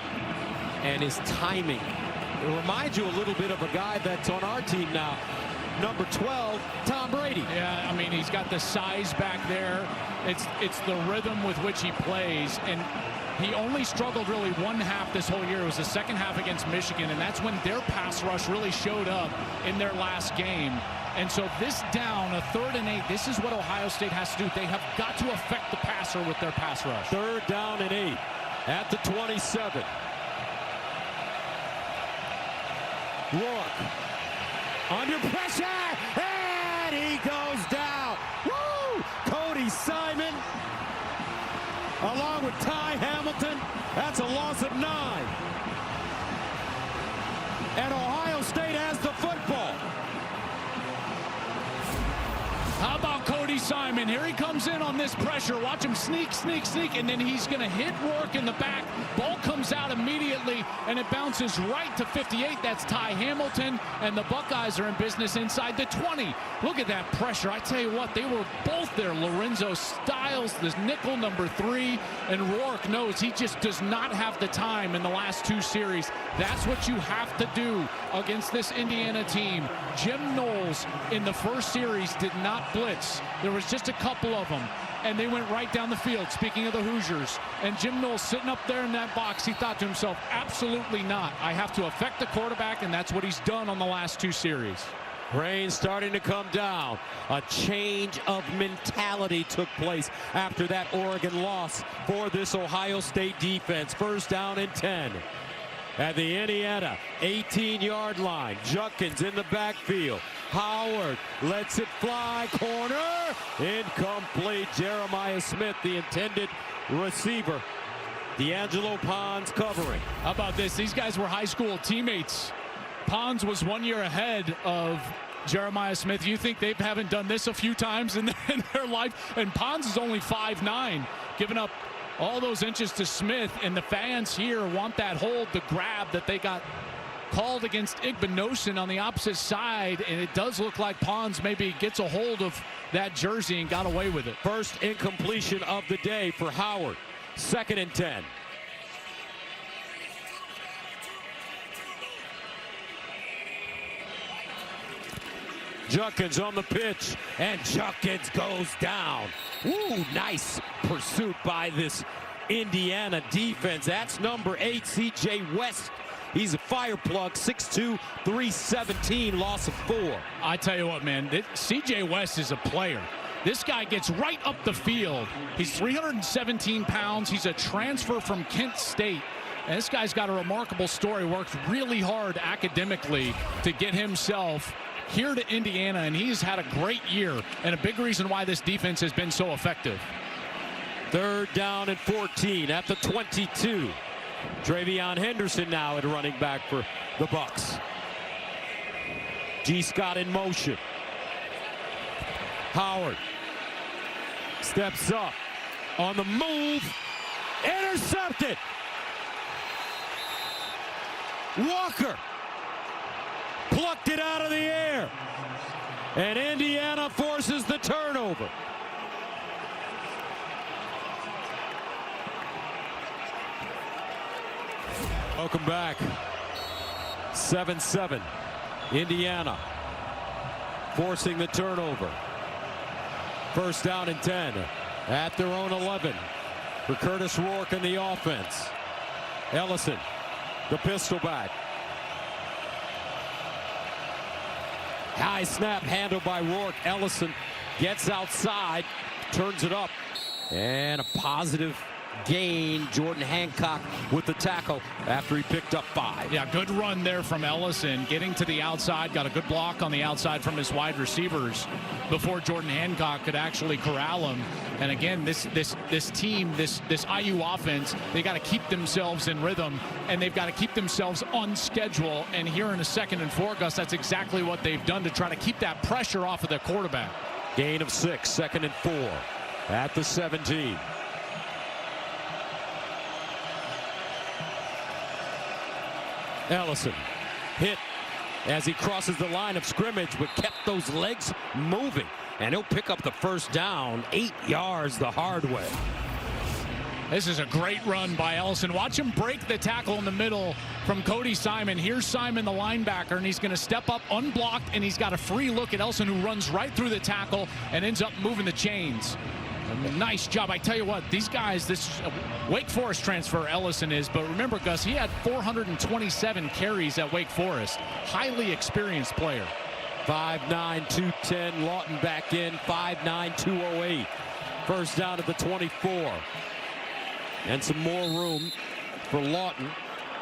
and his timing, it reminds you a little bit of a guy that's on our team now, number 12, Tom Brady. Yeah, I mean, he's got the size back there. It's the rhythm with which he plays, and he only struggled really one half this whole year. It was the second half against Michigan, and that's when their pass rush really showed up in their last game. And so this down, a 3rd and 8, this is what Ohio State has to do. They have got to affect the passer with their pass rush. 3rd down and 8 at the 27. Rourke under pressure, and he goes down. Woo! Cody Simon along with Ty Hamilton. That's a loss of 9. And Ohio State has the football. How about Cody Simon? Here he comes in on this pressure. Watch him sneak, sneak, sneak, and then he's going to hit Rourke in the back. Ball comes out immediately, and it bounces right to 58. That's Ty Hamilton, and the Buckeyes are in business inside the 20. Look at that pressure. I tell you what, they were both there. Lorenzo Styles, this nickel number 3, and Rourke knows he just does not have the time in the last 2 series. That's what you have to do against this Indiana team. Jim Knowles in the first series did not blitz. There was just a couple of them, and they went right down the field, speaking of the Hoosiers. And Jim Knowles sitting up there in that box, he thought to himself, absolutely not. I have to affect the quarterback, and that's what he's done on the last 2 series. Rain starting to come down. A change of mentality took place after that Oregon loss for this Ohio State defense. First down and 10. At the Indiana 18-yard line. Judkins in the backfield. Howard lets it fly. Corner. Incomplete. Jeremiah Smith, the intended receiver. D'Angelo Pons covering. How about this? These guys were high school teammates. Pons was 1 year ahead of Jeremiah Smith. You think they haven't done this a few times in their life? And Pons is only 5'9", giving up all those inches to Smith, and the fans here want that hold, the grab that they got called against Igbinosun on the opposite side, and it does look like Pons maybe gets a hold of that jersey and got away with it. First incompletion of the day for Howard. 2nd and 10. Judkins on the pitch, and Judkins goes down. Ooh, nice pursuit by this Indiana defense. That's number 8, C.J. West. He's a fire plug, 6'2", 317, loss of 4. I tell you what, man, C.J. West is a player. This guy gets right up the field. He's 317 pounds. He's a transfer from Kent State. And this guy's got a remarkable story. Worked really hard academically to get himself here to Indiana, and he's had a great year and a big reason why this defense has been so effective. 3rd down and 14 at the 22. Travion Henderson now at running back for the Bucks. G. Scott in motion. Howard steps up on the move. Intercepted. Walker plucked it out of the air. And Indiana forces the turnover. Welcome back. 7-7. Indiana forcing the turnover. 1st down and 10 at their own 11 for Curtis Rourke and the offense. Ellison, the pistol back. High snap handled by Rourke. Ellison gets outside, turns it up, and a positive gain. Jordan Hancock with the tackle after he picked up 5. Yeah, good run there from Ellison, getting to the outside, got a good block on the outside from his wide receivers before Jordan Hancock could actually corral him. And again, this team, this IU offense, they got to keep themselves in rhythm, and they've got to keep themselves on schedule. And here in a 2nd and 4, Gus, that's exactly what they've done to try to keep that pressure off of their quarterback. Gain of 6, 2nd and 4 at the 17. Ellison hit as he crosses the line of scrimmage, but kept those legs moving, and he'll pick up the 1st down, 8 yards the hard way. This is a great run by Ellison. Watch him break the tackle in the middle from Cody Simon. Here's Simon, the linebacker, and he's going to step up unblocked, and he's got a free look at Ellison, who runs right through the tackle and ends up moving the chains. Nice job. I tell you what, these guys, this Wake Forest transfer Ellison is, but remember, Gus, he had 427 carries at Wake Forest. Highly experienced player. 5'9", 210. Lawton back in, 5'9", 208. 1st down at the 24. And some more room for Lawton.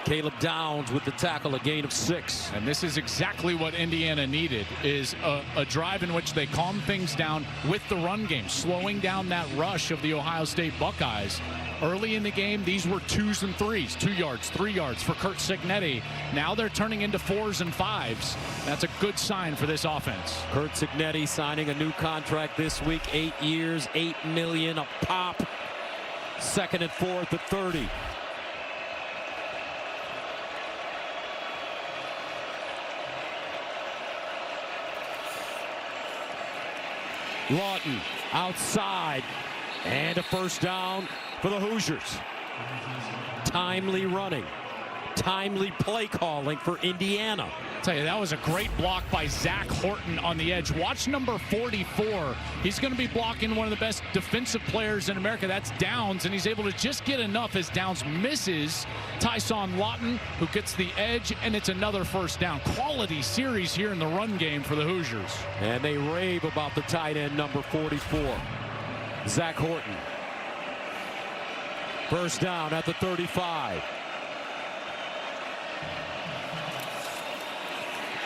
Caleb Downs with the tackle, a gain of 6. And this is exactly what Indiana needed, is a drive in which they calm things down with the run game, slowing down that rush of the Ohio State Buckeyes. Early in the game, these were 2s and 3s, 2 yards, 3 yards for Kurt Cignetti. Now they're turning into 4s and 5s. That's a good sign for this offense. Kurt Cignetti signing a new contract this week, 8 years, $8 million a pop. 2nd and 4 at the 30. Lawton outside, and a 1st down for the Hoosiers. Timely running, timely play calling for Indiana. I'll tell you, that was a great block by Zach Horton on the edge. Watch number 44. He's going to be blocking one of the best defensive players in America. That's Downs, and he's able to just get enough as Downs misses Tyson Lawton, who gets the edge, and it's another 1st down. Quality series here in the run game for the Hoosiers. And they rave about the tight end, number 44, Zach Horton. 1st down at the 35.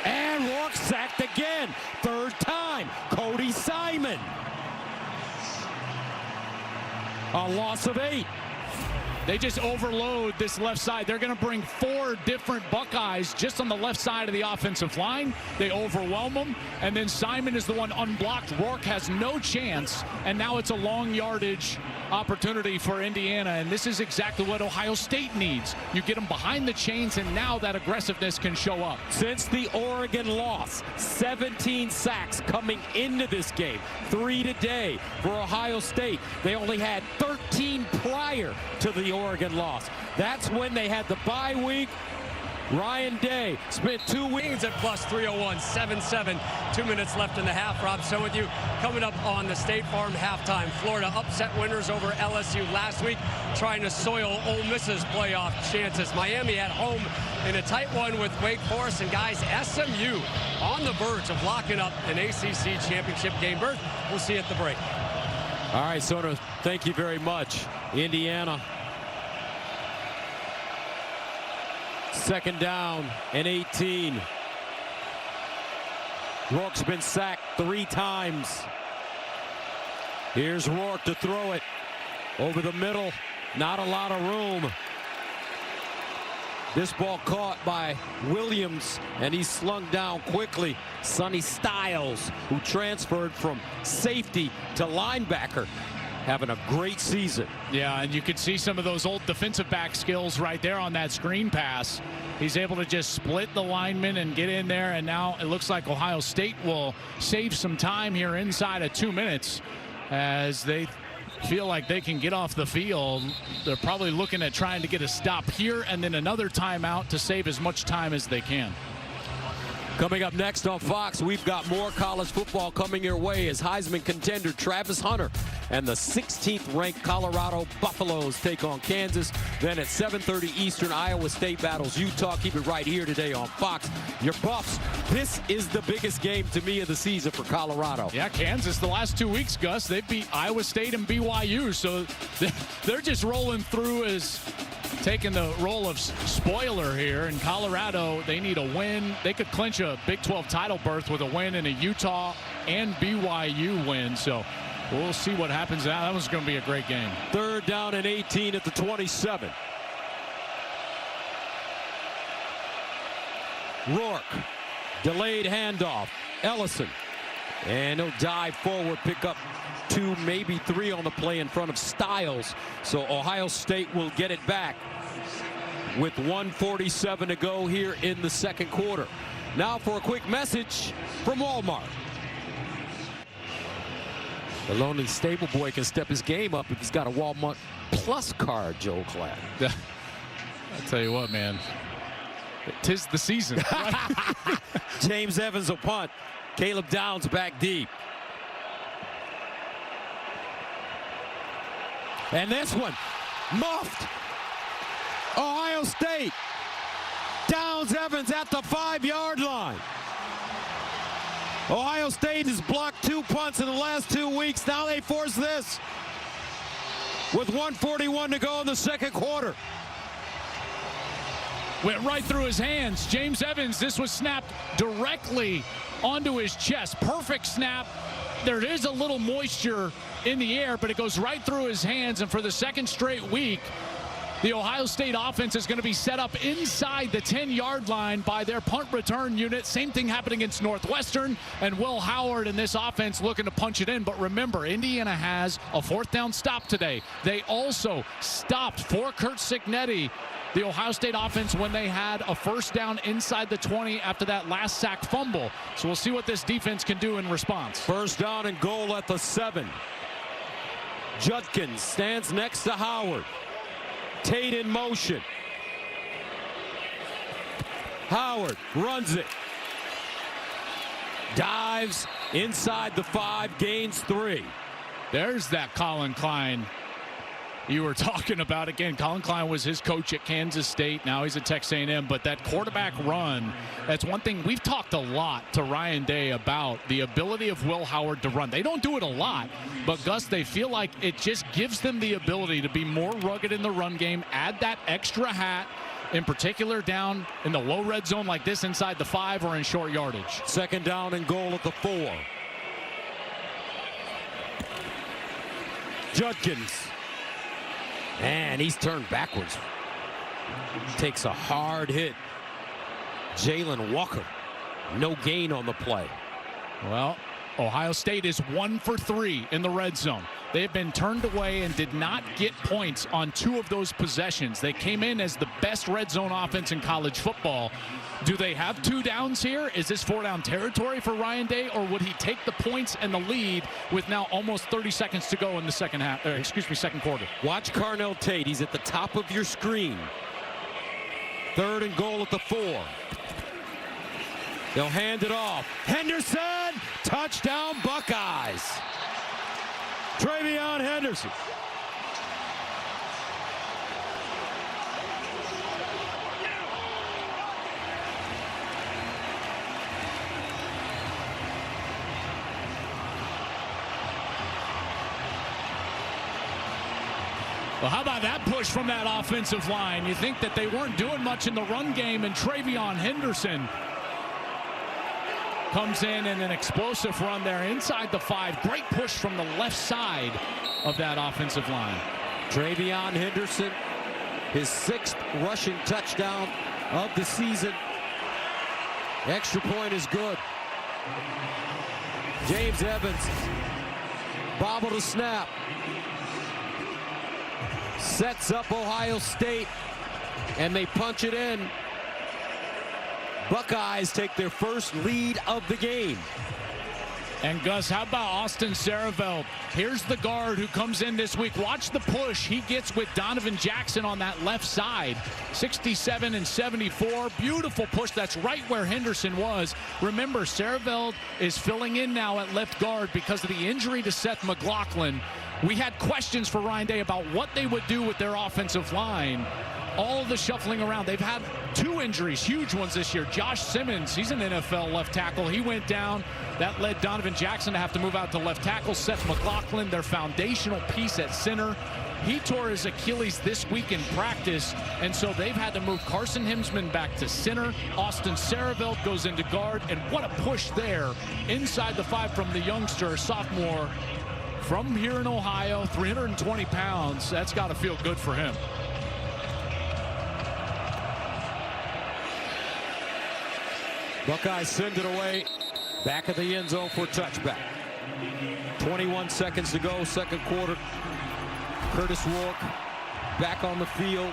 And Rourke sacked again. 3rd time. Cody Simon. A loss of 8. They just overload this left side. They're going to bring 4 different Buckeyes just on the left side of the offensive line. They overwhelm them, and then Simon is the one unblocked. Rourke has no chance, and now it's a long yardage opportunity for Indiana, and this is exactly what Ohio State needs. You get them behind the chains, and now that aggressiveness can show up. Since the Oregon loss, 17 sacks coming into this game. 3 today for Ohio State. They only had 13 prior to the Oregon loss. That's when they had the bye week, Ryan Day spent 2 weeks at plus 301, 7-7. 2 minutes left in the half. Rob, so with you coming up on the State Farm halftime. Florida upset winners over LSU last week, trying to soil Ole Miss's playoff chances. Miami at home in a tight one with Wake Forest. And guys, SMU on the verge of locking up an ACC championship game berth. We'll see you at the break. All right, Soner, thank you very much. Indiana. 2nd down and 18. Rourke's been sacked 3 times. Here's Rourke to throw it over the middle. Not a lot of room. This ball caught by Williams, and he's slung down quickly. Sonny Styles, who transferred from safety to linebacker, having a great season. Yeah, and you can see some of those old defensive back skills right there on that screen pass. He's able to just split the linemen and get in there, and now it looks like Ohio State will save some time here inside of 2 minutes as they feel like they can get off the field. They're probably looking at trying to get a stop here and then another timeout to save as much time as they can. Coming up next on Fox, we've got more college football coming your way as Heisman contender Travis Hunter and the 16th ranked Colorado Buffaloes take on Kansas. Then at 7:30 Eastern, Iowa State battles Utah. Keep it right here today on Fox. Your Buffs, this is the biggest game to me of the season for Colorado. Yeah, Kansas the last 2 weeks, Gus, they've beat Iowa State and BYU, so they're just rolling through as taking the role of spoiler here. In Colorado, they need a win. They could clinch a Big 12 title berth with a win in a Utah and BYU win. So we'll see what happens now. That was going to be a great game. 3rd down and 18 at the 27. Rourke, delayed handoff. Ellison, and he'll dive forward, pick up 2, maybe 3 on the play in front of Styles. So Ohio State will get it back with 1:47 to go here in the 2nd quarter. Now for a quick message from Walmart. The lonely stable boy can step his game up if he's got a Walmart Plus card, Joe Clapp. I'll tell you what, man. 'Tis the season. James Evans will punt. Caleb Downs back deep. And this one, muffed. Ohio State. Downs Evans at the 5-yard line. Ohio State has blocked 2 punts in the last 2 weeks. Now they force this with 1:41 to go in the 2nd quarter. Went right through his hands. James Evans, this was snapped directly onto his chest. Perfect snap. There is a little moisture in the air, but it goes right through his hands. And for the 2nd straight week, the Ohio State offense is going to be set up inside the 10-yard line by their punt return unit. Same thing happened against Northwestern, and Will Howard and this offense looking to punch it in. But remember, Indiana has a 4th down stop today. They also stopped for Kurt Signetti, the Ohio State offense, when they had a 1st down inside the 20 after that last sack fumble. So we'll see what this defense can do in response. 1st down and goal at the 7. Judkins stands next to Howard. Tate in motion. Howard runs it. Dives inside the 5, gains 3. There's that Colin Klein you were talking about. Again, Colin Klein was his coach at Kansas State. Now he's at Texas A&M. But that quarterback run, that's one thing we've talked a lot to Ryan Day about, the ability of Will Howard to run. They don't do it a lot, but Gus, they feel like it just gives them the ability to be more rugged in the run game, add that extra hat, in particular down in the low red zone like this inside the 5 or in short yardage. 2nd down and goal at the 4. Judkins. And he's turned backwards. Takes a hard hit. Jalen Walker. No gain on the play. Well, Ohio State is 1 for 3 in the red zone. They have been turned away and did not get points on 2 of those possessions. They came in as the best red zone offense in college football. Do they have 2 downs here? Is this 4-down territory for Ryan Day, or would he take the points and the lead with now almost 30 seconds to go in the second quarter? Watch Carnell Tate. He's at the top of your screen. 3rd and goal at the 4. They'll hand it off. Henderson, touchdown Buckeyes. Travion Henderson. Well, how about that push from that offensive line? You think that they weren't doing much in the run game, and Travion Henderson comes in an explosive run there inside the 5. Great push from the left side of that offensive line. Travion Henderson, his 6th rushing touchdown of the season. Extra point is good. James Evans bobbled a snap. Sets up Ohio State, and they punch it in. Buckeyes take their first lead of the game. And Gus, how about Austin Saravelt? Here's the guard who comes in this week. Watch the push he gets with Donovan Jackson on that left side. 67 and 74. Beautiful push. That's right where Henderson was. Remember, Saravelt is filling in now at left guard because of the injury to Seth McLaughlin. We had questions for Ryan Day about what they would do with their offensive line. All of the shuffling around. They've had 2 injuries, huge ones this year. Josh Simmons, he's an NFL left tackle. He went down. That led Donovan Jackson to have to move out to left tackle. Seth McLaughlin, their foundational piece at center. He tore his Achilles this week in practice, and so they've had to move Carson Hemsman back to center. Austin Saravelt goes into guard, and what a push there inside the 5 from the youngster, sophomore from here in Ohio, 320 pounds. That's got to feel good for him. Buckeyes send it away. Back of the end zone for a touchback. 21 seconds to go, 2nd quarter. Curtis Rourke back on the field.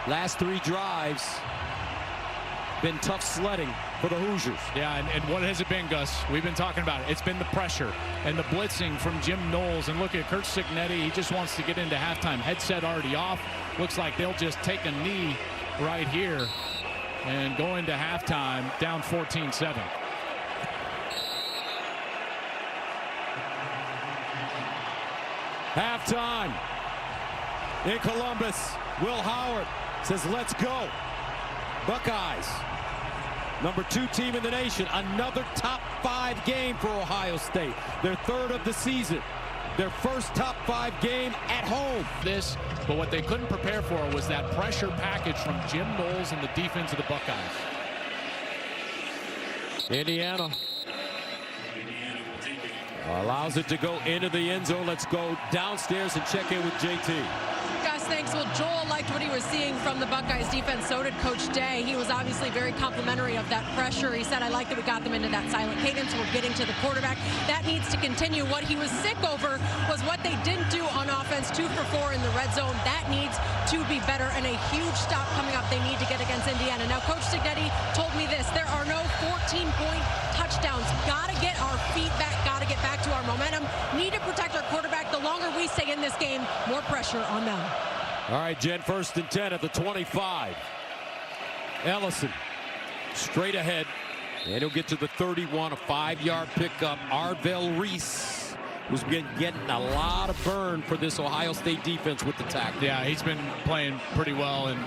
Last 3 drives been tough sledding for the Hoosiers. Yeah, and what has it been, Gus? We've been talking about it. It's been the pressure and the blitzing from Jim Knowles. And look at Kurt Cignetti. He just wants to get into halftime. Headset already off. Looks like they'll just take a knee right here and go into halftime down 14-7. Halftime in Columbus. Will Howard says, let's go. Buckeyes, number 2 team in the nation. Another top 5 game for Ohio State. Their 3rd of the season. Their first top 5 game at home. But what they couldn't prepare for was that pressure package from Jim Knowles and the defense of the Buckeyes. Indiana allows it to go into the end zone. Let's go downstairs and check in with JT. Gus, thanks. Well, Joel liked what he was seeing from the Buckeyes defense. So did Coach Day. He was obviously very complimentary of that pressure. He said, I like that we got them into that silent cadence. We're getting to the quarterback. That needs to continue. What he was sick over was what they didn't do on offense, 2 for 4 in the red zone. That needs to be better, and a huge stop coming up they need to get against Indiana. Now, Coach Cignetti told me this. There are no 14-point touchdowns. Got to get our feet back. Got to get back to our momentum. Need to protect our quarterback. The longer we stay in this game, more pressure on them. All right, Jen, 1st and 10 at the 25. Ellison straight ahead, and he'll get to the 31, a 5-yard pickup. Arvell Reese, who's been getting a lot of burn for this Ohio State defense with the tackle. Yeah, he's been playing pretty well, and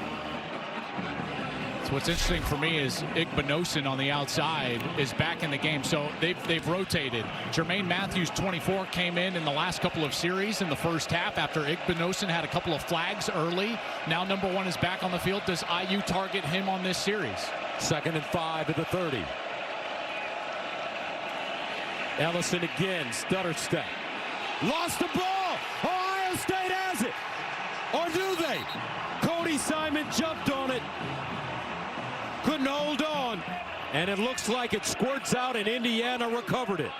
what's interesting for me is Igbinosun on the outside is back in the game. So they've rotated. Jermaine Matthews, 24, came in the last couple of series in the first half after Igbinosun had a couple of flags early. Now number 1 is back on the field. Does IU target him on this series? 2nd and 5 at the 30. Ellison again, stutter step. Lost the ball. Ohio State has it. Or do they? Cody Simon jumped on it. Couldn't hold on, and it looks like it squirts out, and Indiana recovered it.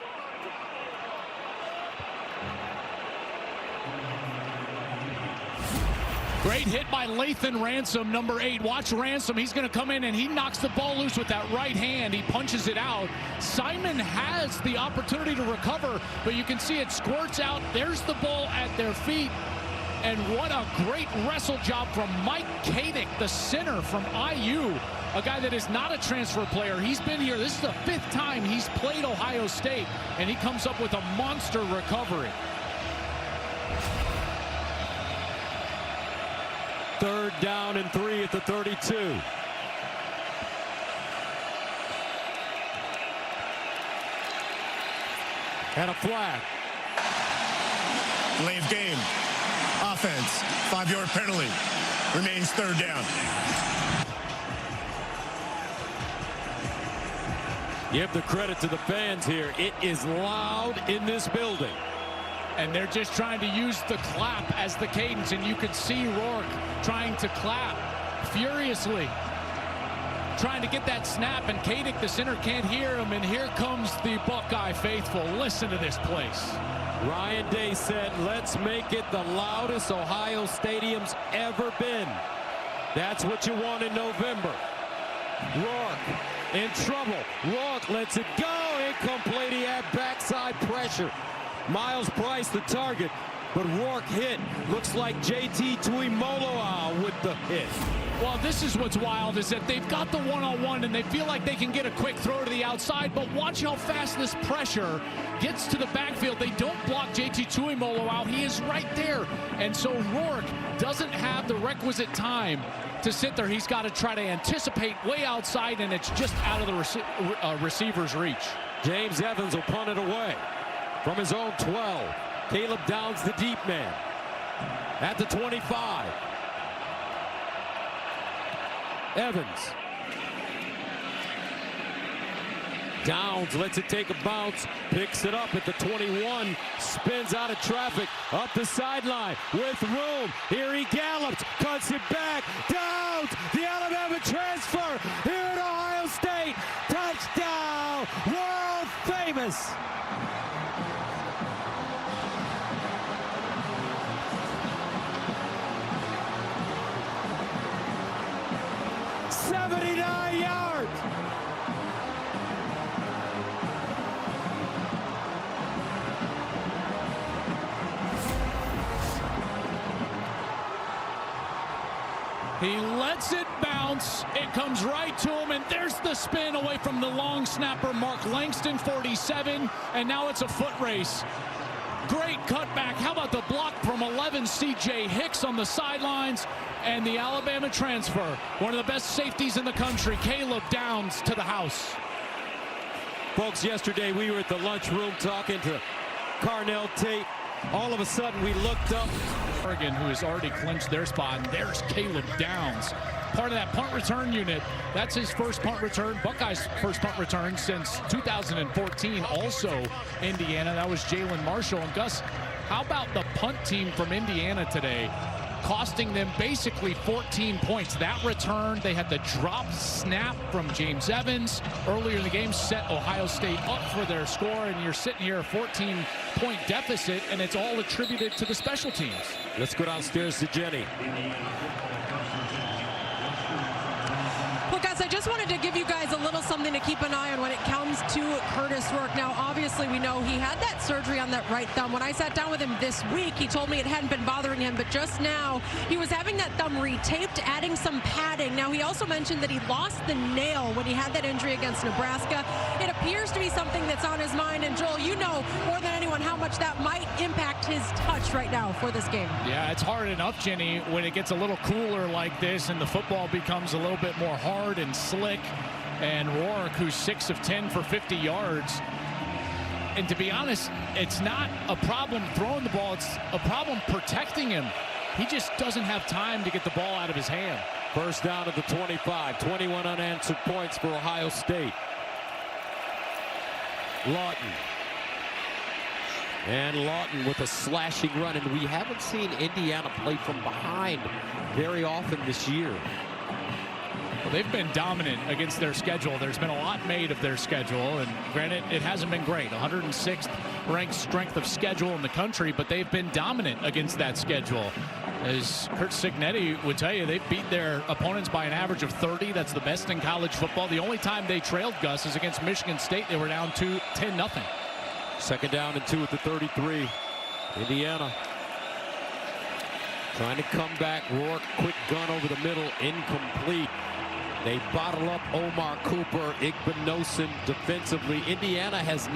Great hit by Lathan Ransom, number 8. Watch Ransom. He's going to come in, and he knocks the ball loose with that right hand. He punches it out. Simon has the opportunity to recover, but you can see it squirts out. There's the ball at their feet. And what a great wrestle job from Mike Kadick, the center from IU, a guy that is not a transfer player. He's been here. This is the 5th time he's played Ohio State, and he comes up with a monster recovery. 3rd down and 3 at the 32. And a flag. Delay of game. Offense. 5-yard penalty. Remains 3rd down. Give the credit to the fans here. It is loud in this building. And they're just trying to use the clap as the cadence, and you could see Rourke trying to clap furiously, trying to get that snap, and Kadick, the center, can't hear him, and here comes the Buckeye faithful. Listen to this place. Ryan Day said, let's make it the loudest Ohio Stadium's ever been. That's what you want in November. Rourke in trouble. Rourke lets it go. Incomplete. He had backside pressure. Miles Price the target, but Rourke hit. Looks like JT Tuimoloau with the hit. Well, this is what's wild, is that they've got the one-on-one and they feel like they can get a quick throw to the outside, but watch how fast this pressure gets to the backfield. They don't block JT Tuimoloau. He is right there. And so Rourke doesn't have the requisite time to sit there. He's got to try to anticipate way outside, and it's just out of the receiver's reach. James Evans will punt it away from his own 12. Caleb Downs, the deep man, at the 25. Evans. Downs lets it take a bounce, picks it up at the 21, spins out of traffic, up the sideline with room. Here he gallops, cuts it back. Downs, the Alabama transfer here at Ohio State. Touchdown, world famous. He lets it bounce. It comes right to him, and there's the spin away from the long snapper, Mark Langston, 47, and now it's a foot race. Great cutback. How about the block from 11, C.J. Hicks on the sidelines, and the Alabama transfer, one of the best safeties in the country, Caleb Downs, to the house. Folks, yesterday we were at the lunchroom talking to Carnell Tate. All of a sudden we looked up. Oregon, who has already clinched their spot, and there's Caleb Downs, part of that punt return unit. That's his first punt return, Buckeyes' first punt return since 2014. Also Indiana, that was Jalen Marshall. And Gus, how about the punt team from Indiana today, costing them basically 14 points. That return, they had the drop snap from James Evans earlier in the game, set Ohio State up for their score, and you're sitting here a 14-point deficit, and it's all attributed to the special teams. Let's go downstairs to Jenny. Well, guys, I just wanted to give you guys a little something to keep an eye on when it comes to Curtis Rourke. Now, obviously, we know he had that surgery on that right thumb. When I sat down with him this week, he told me it hadn't been bothering him, but just now he was having that thumb retaped, adding some padding. Now, he also mentioned that he lost the nail when he had that injury against Nebraska. It appears to be something that's on his mind, and Joel, you know more than anyone how much that might impact his touch right now for this game. Yeah, it's hard enough, Jenny, when it gets a little cooler like this and the football becomes a little bit more hard and slick. And Rourke, who's 6 of 10 for 50 yards. And to be honest, it's not a problem throwing the ball. It's a problem protecting him. He just doesn't have time to get the ball out of his hand. First down at the 25. 21 unanswered points for Ohio State. Lawton. And Lawton with a slashing run. And we haven't seen Indiana play from behind very often this year. Well, they've been dominant against their schedule. There's been a lot made of their schedule, and granted, it hasn't been great. 106th ranked strength of schedule in the country, but they've been dominant against that schedule. As Kurt Cignetti would tell you, they've beat their opponents by an average of 30. That's the best in college football. The only time they trailed, Gus, is against Michigan State. They were down 10-0. Second down and 2 at the 33. Indiana. Trying to come back. Rourke, quick gun over the middle, incomplete. They bottle up Omar Cooper, Igbinosun defensively. Indiana has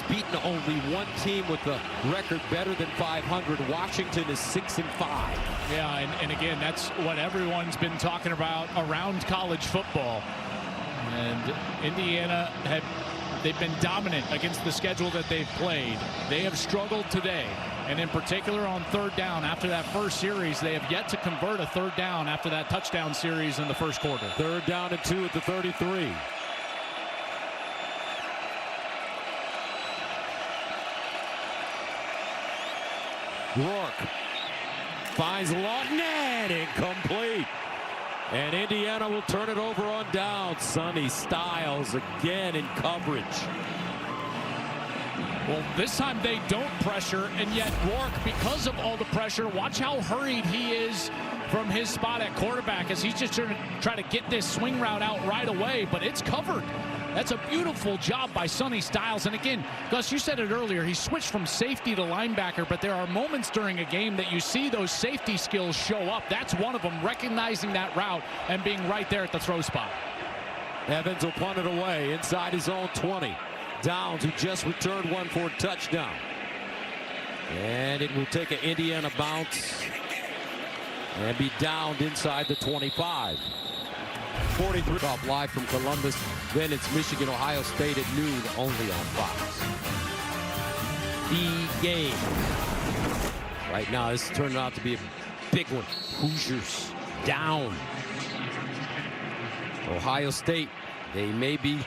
beaten only one team with a record better than 500. Washington is 6-5. Yeah, and again, that's what everyone's been talking about around college football. And Indiana they've been dominant against the schedule that they've played. They have struggled today, and in particular on third down. After that first series, they have yet to convert a third down after that touchdown series in the first quarter. 3rd down and 2 at the 33. Rourke finds Lawton, and incomplete. And Indiana will turn it over on down. Sonny Styles again in coverage. Well, this time they don't pressure, and yet Rourke, because of all the pressure, watch how hurried he is from his spot at quarterback as he's just trying to get this swing route out right away, but it's covered. That's a beautiful job by Sonny Styles. And again, Gus, you said it earlier, he switched from safety to linebacker, but there are moments during a game that you see those safety skills show up. That's one of them, recognizing that route and being right there at the throw spot. Evans will punt it away inside his own 20. Downs, who just returned one for a touchdown. And it will take an Indiana bounce and be downed inside the 25. 43 off live from Columbus. Then it's Michigan, Ohio State at noon, only on Fox. The game. Right now, this is turning out to be a big one. Hoosiers down. Ohio State, they may be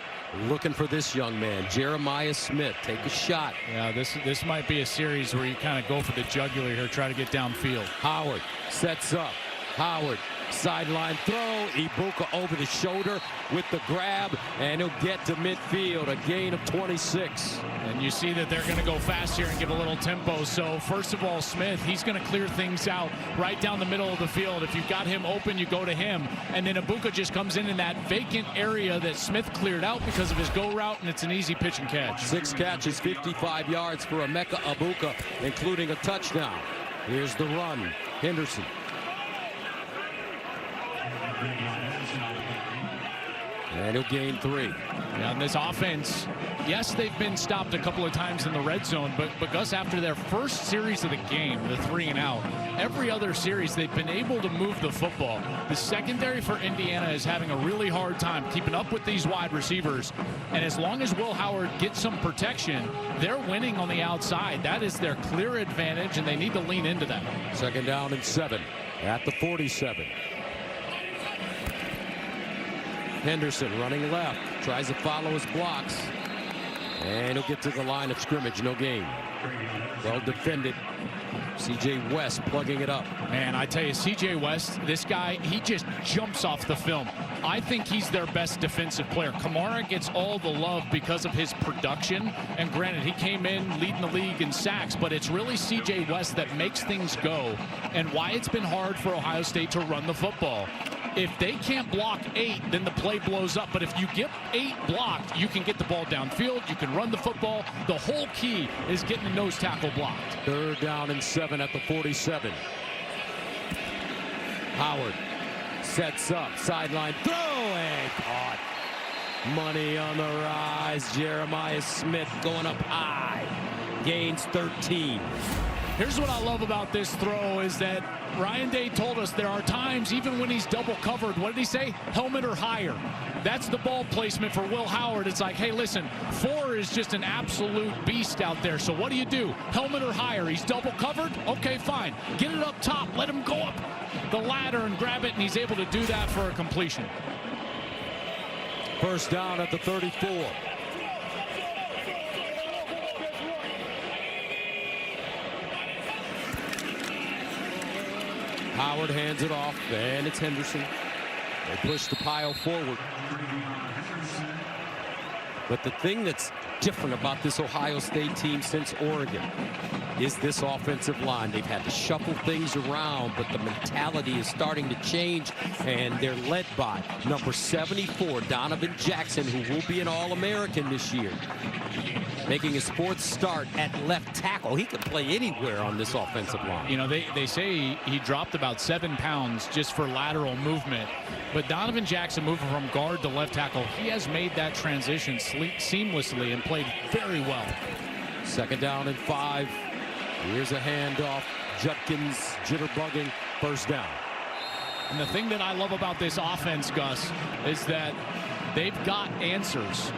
looking for this young man, Jeremiah Smith. Take a shot. Yeah, this might be a series where you kind of go for the jugular here, try to get downfield. Howard sets up. Howard, sideline throw. Ibuka over the shoulder with the grab, and he'll get to midfield. A gain of 26. And you see that they're going to go fast here and give a little tempo. So first of all, Smith, he's going to clear things out right down the middle of the field. If you've got him open, you go to him. And then Ibuka just comes in that vacant area that Smith cleared out because of his go route, and it's an easy pitch and catch. 6 catches, 55 yards for Emeka Ibuka, including a touchdown. Here's the run. Henderson. And he'll gain 3. Yeah, and this offense, yes, they've been stopped a couple of times in the red zone, but Gus, after their first series of the game, the 3 and out, every other series they've been able to move the football. The secondary for Indiana is having a really hard time keeping up with these wide receivers, and as long as Will Howard gets some protection, they're winning on the outside. That is their clear advantage, and they need to lean into that. 2nd down and 7 at the 47. Henderson running left, tries to follow his blocks, and he'll get to the line of scrimmage. No gain. Well defended. C.J. West plugging it up. Man, I tell you, C.J. West, this guy, he just jumps off the film. I think he's their best defensive player. Kamara gets all the love because of his production, and granted, he came in leading the league in sacks, but it's really C.J. West that makes things go, and why it's been hard for Ohio State to run the football. If they can't block 8, then the play blows up. But if you get 8 blocked, you can get the ball downfield. You can run the football. The whole key is getting the nose tackle blocked. 3rd down and 7 at the 47. Howard sets up. Sideline throw and caught. Money on the rise. Jeremiah Smith going up high. Gains 13. Here's what I love about this throw is that Ryan Day told us there are times, even when he's double covered, what did he say? Helmet or higher. That's the ball placement for Will Howard. It's like, hey, listen, 4 is just an absolute beast out there. So what do? Helmet or higher. He's double covered? Okay, fine. Get it up top. Let him go up the ladder and grab it, and he's able to do that for a completion. 1st down at the 34. Howard hands it off, and it's Henderson. They push the pile forward. But the thing that's different about this Ohio State team since Oregon is this offensive line. They've had to shuffle things around, but the mentality is starting to change, and they're led by number 74, Donovan Jackson, who will be an All-American this year. making his fourth start at left tackle. He can play anywhere on this offensive line. You know, they say he dropped about 7 pounds just for lateral movement. But Donovan Jackson moving from guard to left tackle, he has made that transition seamlessly and played very well. 2nd down and 5. Here's a handoff. Judkins jitterbugging. 1st down. And the thing that I love about this offense, Gus, is that they've got answers.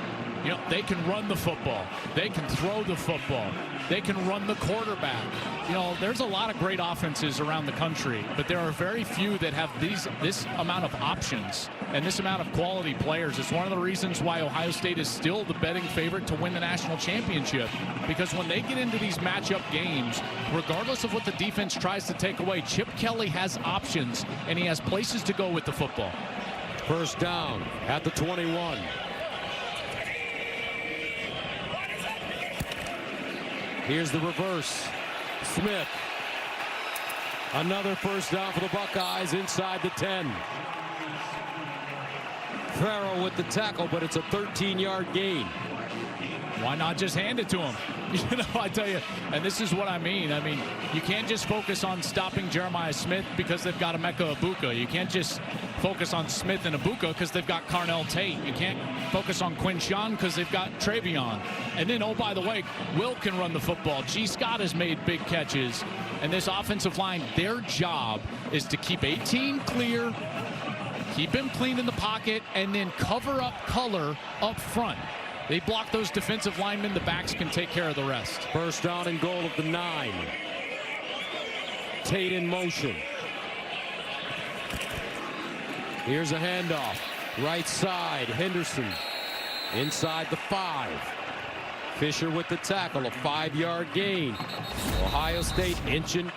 You know, they can run the football. They can throw the football. They can run the quarterback. You know, there's a lot of great offenses around the country, but there are very few that have this amount of options and this amount of quality players. It's one of the reasons why Ohio State is still the betting favorite to win the national championship, because when they get into these matchup games, regardless of what the defense tries to take away, Chip Kelly has options and he has places to go with the football. 1st down at the 21. Here's the reverse. Smith. Another 1st down for the Buckeyes inside the 10. Farrell with the tackle, but it's a 13-yard gain. Why not just hand it to him? You know, I tell you, and this is what I mean. I mean, you can't just focus on stopping Jeremiah Smith because they've got Emeka Egbuka. You can't just focus on Smith and Egbuka because they've got Carnell Tate. You can't focus on Quinshon because they've got Travion. And then, oh, by the way, Will can run the football. G. Scott has made big catches. And this offensive line, their job is to keep 18 clear, keep him clean in the pocket, and then cover up color up front. They block those defensive linemen. The backs can take care of the rest. 1st down and goal of the 9. Tate in motion. Here's a handoff. Right side, Henderson. Inside the 5. Fisher with the tackle, a 5-yard gain. Ohio State inching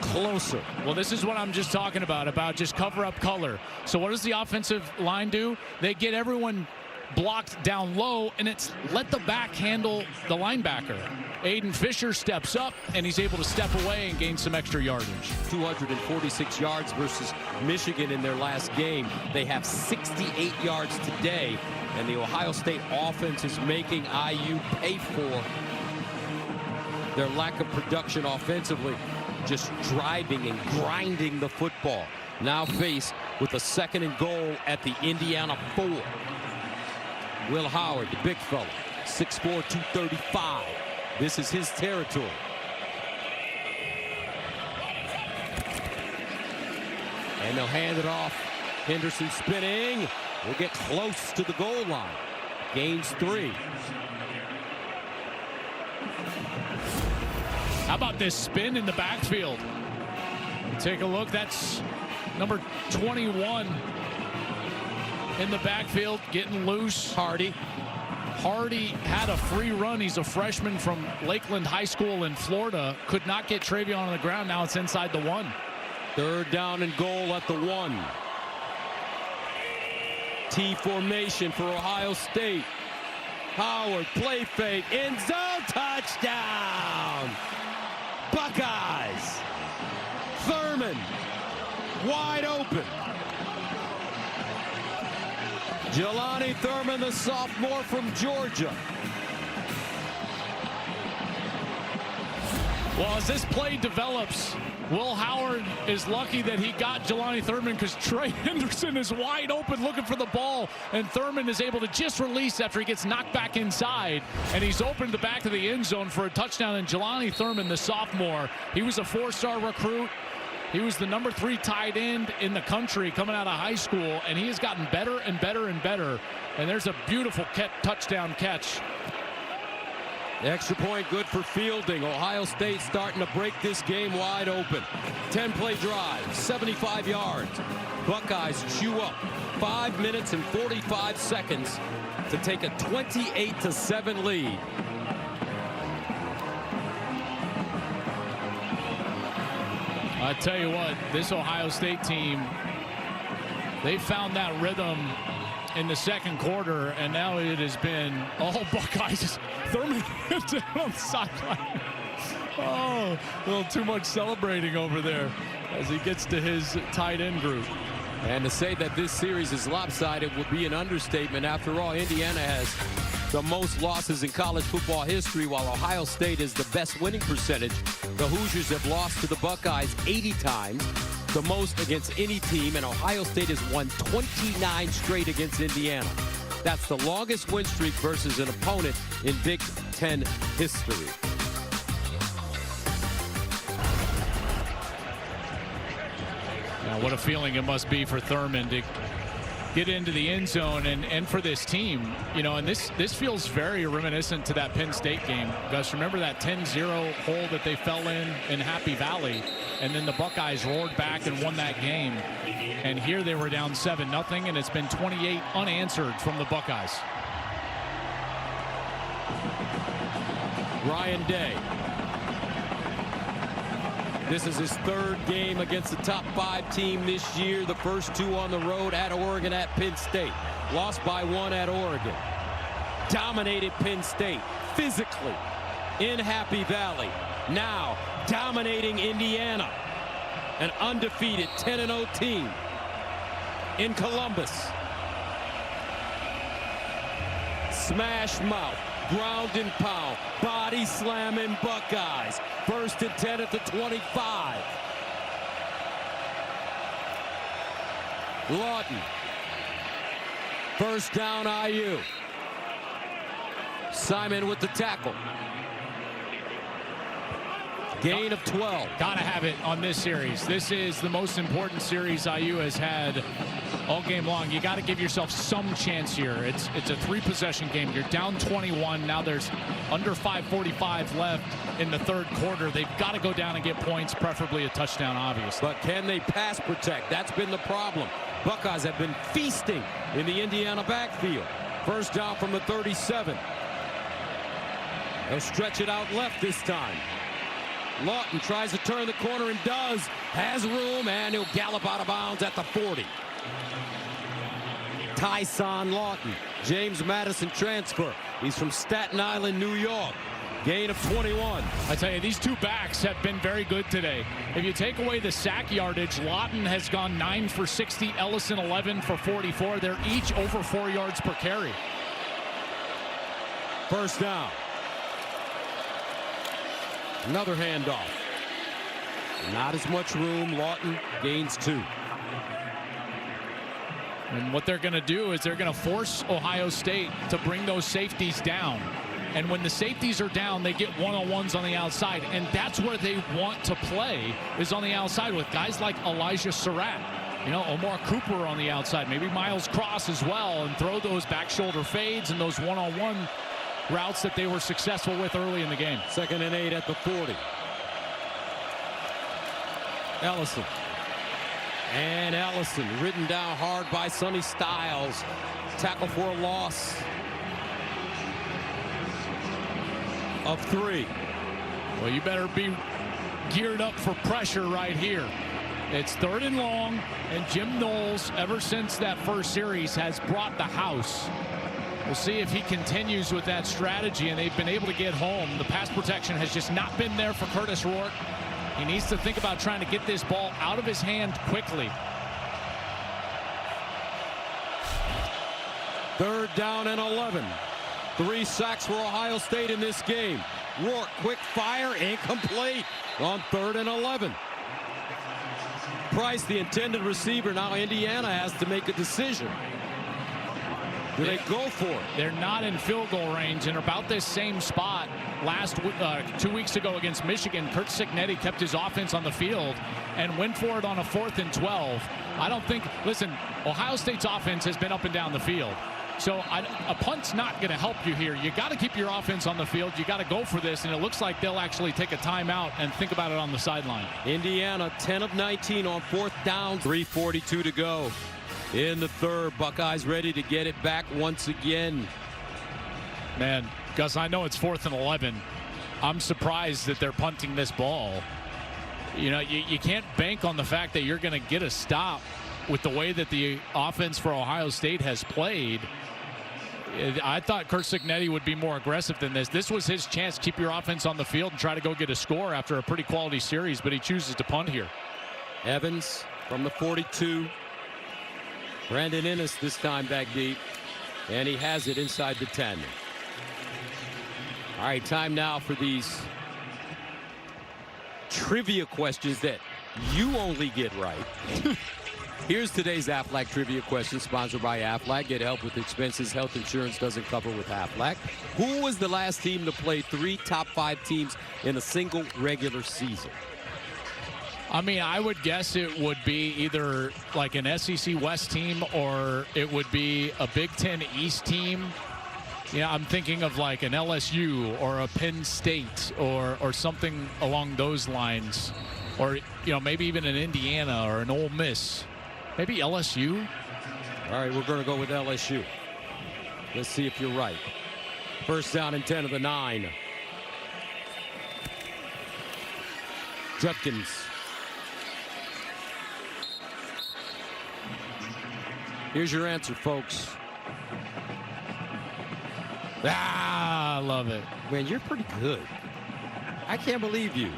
closer. Well, this is what I'm just talking about just cover up color. So what does the offensive line do? They get everyone blocked down low, and it's let the back handle the linebacker. Aiden Fisher steps up, and he's able to step away and gain some extra yardage. 246 yards versus Michigan in their last game. They have 68 yards today, and the Ohio State offense is making IU pay for their lack of production offensively, just driving and grinding the football. Now faced with a 2nd and goal at the Indiana 4. Will Howard, the big fella, 6'4", 235. This is his territory. And they'll hand it off. Henderson spinning. Will get close to the goal line. Gains 3. How about this spin in the backfield? Take a look. That's number 21 in the backfield, getting loose. Hardy had a free run. He's a freshman from Lakeland High School in Florida. Could not get Travion on the ground. Now it's inside the 1. 3rd down and goal at the 1. T formation for Ohio State. Howard, play fake, end zone, touchdown! Buckeyes. Thurman, wide open. Jelani Thurman, the sophomore from Georgia. Well, as this play develops, Will Howard is lucky that he got Jelani Thurman because Trey Henderson is wide open looking for the ball, and Thurman is able to just release after he gets knocked back inside, and he's opened the back of the end zone for a touchdown. And Jelani Thurman, the sophomore, he was a 4-star recruit. He was the number 3 tight end in the country coming out of high school, and he has gotten better and better and better. And there's a beautiful touchdown catch. Extra point good for fielding. Ohio State starting to break this game wide open. 10-play drive, 75 yards. Buckeyes chew up 5 minutes and 45 seconds to take a 28-7 lead. I tell you what, this Ohio State team, they found that rhythm in the 2nd quarter, and now it has been all Buckeyes. Thurman down on the sideline. Oh, a little too much celebrating over there as he gets to his tight end group. And to say that this series is lopsided would be an understatement. After all, Indiana has the most losses in college football history, while Ohio State is the best winning percentage. The Hoosiers have lost to the Buckeyes 80 times, the most against any team, and Ohio State has won 29 straight against Indiana. That's the longest win streak versus an opponent in Big Ten history. Now, what a feeling it must be for Thurman to get into the end zone and for this team, you know, and this feels very reminiscent to that Penn State game. Gus, remember that 10-0 hole that they fell in Happy Valley, and then the Buckeyes roared back and won that game. And here they were down 7-0, and it's been 28 unanswered from the Buckeyes. Ryan Day. This is his third game against the top 5 team this year. The first 2 on the road, at Oregon, at Penn State. Lost by 1 at Oregon. Dominated Penn State physically in Happy Valley. Now dominating Indiana, an undefeated 10-0 team in Columbus. Smash mouth, ground and pound, body slamming Buckeyes. 1st and 10 at the 25. Lawton. First down, IU. Simon with the tackle. Gain of 12. Gotta have it on this series. This is the most important series IU has had all game long. You got to give yourself some chance here. It's a 3-possession game. You're down 21. Now there's under 5:45 left in the third quarter. They've got to go down and get points, preferably a touchdown, obviously. But can they pass protect? That's been the problem. Buckeyes have been feasting in the Indiana backfield. First down from the 37. They'll stretch it out left this time. Lawton tries to turn the corner and does. Has room, and he'll gallop out of bounds at the 40. Tyson Lawton, James Madison transfer. He's from Staten Island, New York. Gain of 21. I tell you, these 2 backs have been very good today. If you take away the sack yardage, Lawton has gone 9 for 60, Ellison 11 for 44. They're each over 4 yards per carry. First down. Another handoff. Not as much room. Lawton gains 2. And what they're going to do is they're going to force Ohio State to bring those safeties down. And when the safeties are down, they get one-on-ones on the outside. And that's where they want to play, is on the outside with guys like Elijah Surratt. You know, Omar Cooper on the outside. Maybe Miles Cross as well, and throw those back shoulder fades and those one-on-one routes that they were successful with early in the game. 2nd and 8 at the 40. Ellison. And Ellison ridden down hard by Sonny Styles. Tackle for a loss of 3. Well, you better be geared up for pressure right here. It's 3rd and long, and Jim Knowles, ever since that first series, has brought the house. We'll see if he continues with that strategy, and they've been able to get home. The pass protection has just not been there for Curtis Rourke. He needs to think about trying to get this ball out of his hand quickly. 3rd down and 11. 3 sacks for Ohio State in this game. Rourke, quick fire, incomplete on 3rd and 11. Price, the intended receiver. Now Indiana has to make a decision. Do they go for it? They're not in field goal range, and about this same spot last 2 weeks ago against Michigan. Curt Cignetti kept his offense on the field and went for it on a 4th and 12. I don't think, listen, Ohio State's offense has been up and down the field. So a punt's not going to help you here. You got to keep your offense on the field. You got to go for this, and it looks like they'll actually take a timeout and think about it on the sideline. Indiana 10 of 19 on 4th down. 3:42 to go in the 3rd. Buckeyes ready to get it back once again. Man, Gus, I know it's 4th and 11. I'm surprised that they're punting this ball. You know, you can't bank on the fact that you're going to get a stop with the way that the offense for Ohio State has played. I thought Curt Cignetti would be more aggressive than this. This was his chance to keep your offense on the field and try to go get a score after a pretty quality series, but he chooses to punt here. Evans from the 42. Brandon Innes this time back deep, and he has it inside the 10. All right, time now for these trivia questions that you only get right. Here's today's Aflac trivia question, sponsored by Aflac. Get help with expenses health insurance doesn't cover with Aflac. Who was the last team to play 3 top 5 teams in a single regular season? I mean, I would guess it would be either like an SEC West team or it would be a Big Ten East team. Yeah, I'm thinking of like an LSU or a Penn State or something along those lines. Or, maybe even an Indiana or an Ole Miss. Maybe LSU? All right, we're going to go with LSU. Let's see if you're right. First down and 10 of the 9. Judkins. Here's your answer, folks. I love it. Man, you're pretty good. I can't believe you.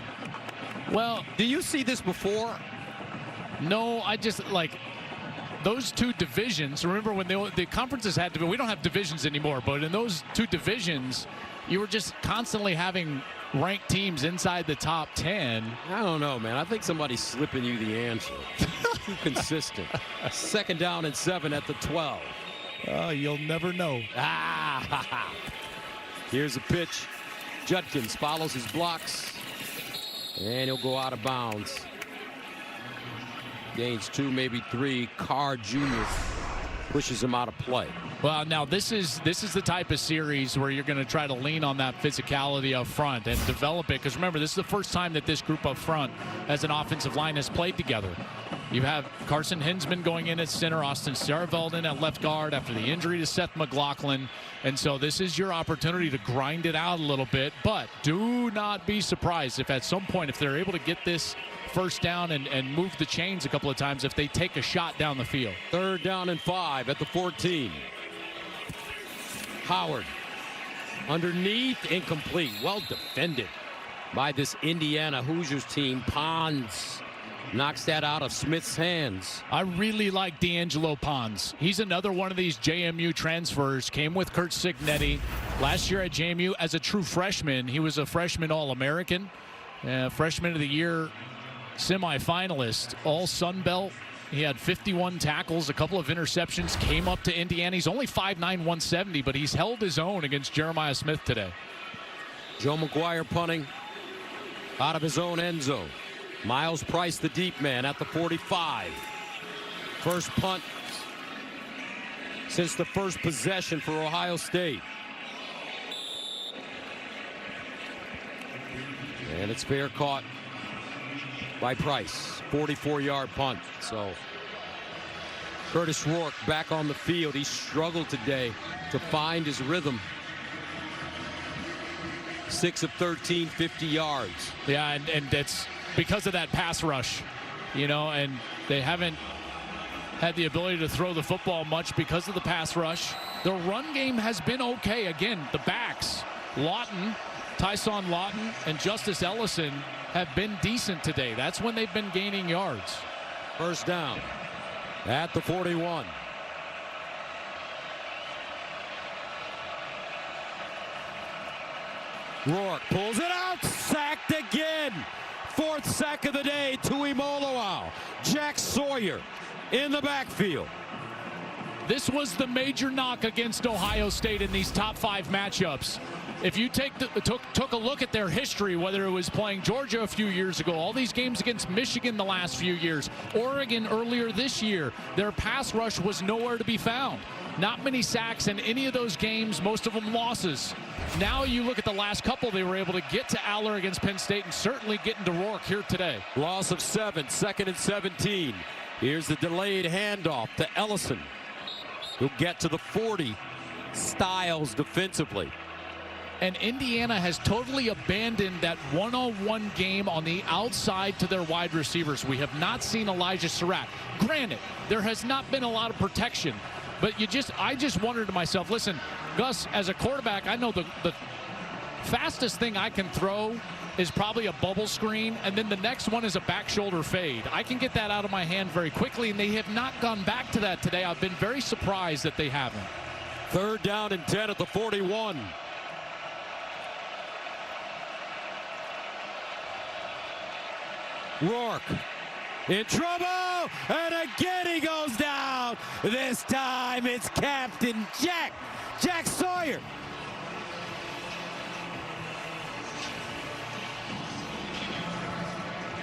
Well, do you see this before? No, I just like those 2 divisions. Remember when the conferences had to be, we don't have divisions anymore, but in those 2 divisions, you were just constantly having ranked teams inside the top 10. I don't know, man. I think somebody's slipping you the answer. Too consistent. Second down and 7 at the 12. You'll never know. Here's a pitch. Judkins follows his blocks, and he'll go out of bounds. Gains 2, maybe 3. Carr Jr. pushes him out of play. Well, now this is the type of series where you're going to try to lean on that physicality up front and develop it. Because remember, this is the first time that this group up front as an offensive line has played together. You have Carson Hinsman going in at center, Austin Starveld in at left guard after the injury to Seth McLaughlin. And so this is your opportunity to grind it out a little bit. But do not be surprised if at some point, if they're able to get this first down and move the chains a couple of times, if they take a shot down the field. Third down and 5 at the 14. Howard underneath, incomplete. Well defended by this Indiana Hoosiers team. Pons knocks that out of Smith's hands. I really like D'Angelo Pons. He's another one of these JMU transfers. Came with Kurt Signetti last year at JMU as a true freshman. He was a freshman All-American, freshman of the year semifinalist, all Sun Belt. He had 51 tackles, a couple of interceptions, came up to Indiana. He's only 5'9", 170, but he's held his own against Jeremiah Smith today. Joe McGuire punting out of his own end zone. Miles Price, the deep man, at the 45. First punt since the first possession for Ohio State. And it's fair caught by Price. 44-yard punt. So Curtis Rourke back on the field. He struggled today to find his rhythm. 6 of 13, 50 yards. Yeah, and that's because of that pass rush, and they haven't had the ability to throw the football much because of the pass rush. The run game has been okay. Again, the backs, Tyson Lawton, and Justice Ellison have been decent today. That's when they've been gaining yards. First down at the 41. Rourke pulls it out, sacked again. 4th sack of the day to Imoloau. Jack Sawyer in the backfield. This was the major knock against Ohio State in these top 5 matchups. If you took a look at their history, whether it was playing Georgia a few years ago, all these games against Michigan the last few years, Oregon earlier this year, their pass rush was nowhere to be found. Not many sacks in any of those games, most of them losses. Now you look at the last couple, they were able to get to Aller against Penn State and certainly getting to Rourke here today. Loss of 7, 2nd and 17. Here's the delayed handoff to Ellison. He'll get to the 40. Styles defensively. And Indiana has totally abandoned that one-on-one game on the outside to their wide receivers. We have not seen Elijah Surratt. Granted, there has not been a lot of protection, but I just wonder to myself, listen, Gus, as a quarterback, I know the fastest thing I can throw is probably a bubble screen, and then the next one is a back shoulder fade. I can get that out of my hand very quickly, and they have not gone back to that today. I've been very surprised that they haven't. 3rd down and 10 at the 41. Rourke in trouble, and again he goes down. This time it's Captain Jack Sawyer.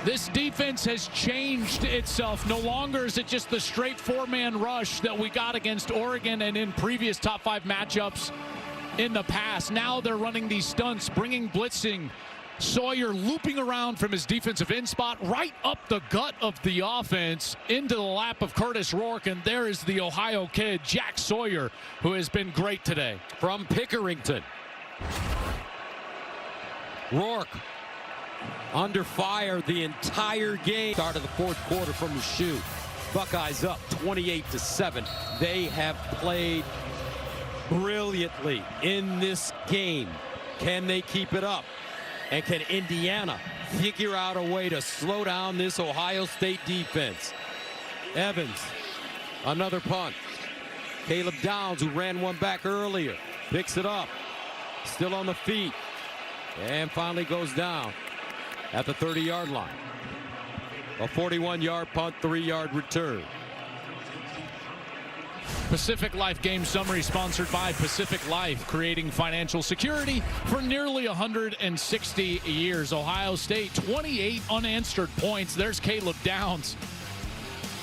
This defense has changed itself. No longer is it just the straight 4-man rush that we got against Oregon and in previous top 5 matchups in the past. Now they're running these stunts, bringing blitzing. Sawyer looping around from his defensive end spot right up the gut of the offense into the lap of Curtis Rourke, and there is the Ohio kid, Jack Sawyer, who has been great today. From Pickerington. Rourke under fire the entire game. Start of the 4th quarter from the shoe. Buckeyes up 28-7. They have played brilliantly in this game. Can they keep it up? And can Indiana figure out a way to slow down this Ohio State defense? Evans, another punt. Caleb Downs, who ran one back earlier, picks it up. Still on the feet. And finally goes down at the 30-yard line. A 41-yard punt, 3-yard return. Pacific Life Game Summary sponsored by Pacific Life, creating financial security for nearly 160 years. Ohio State, 28 unanswered points. There's Caleb Downs,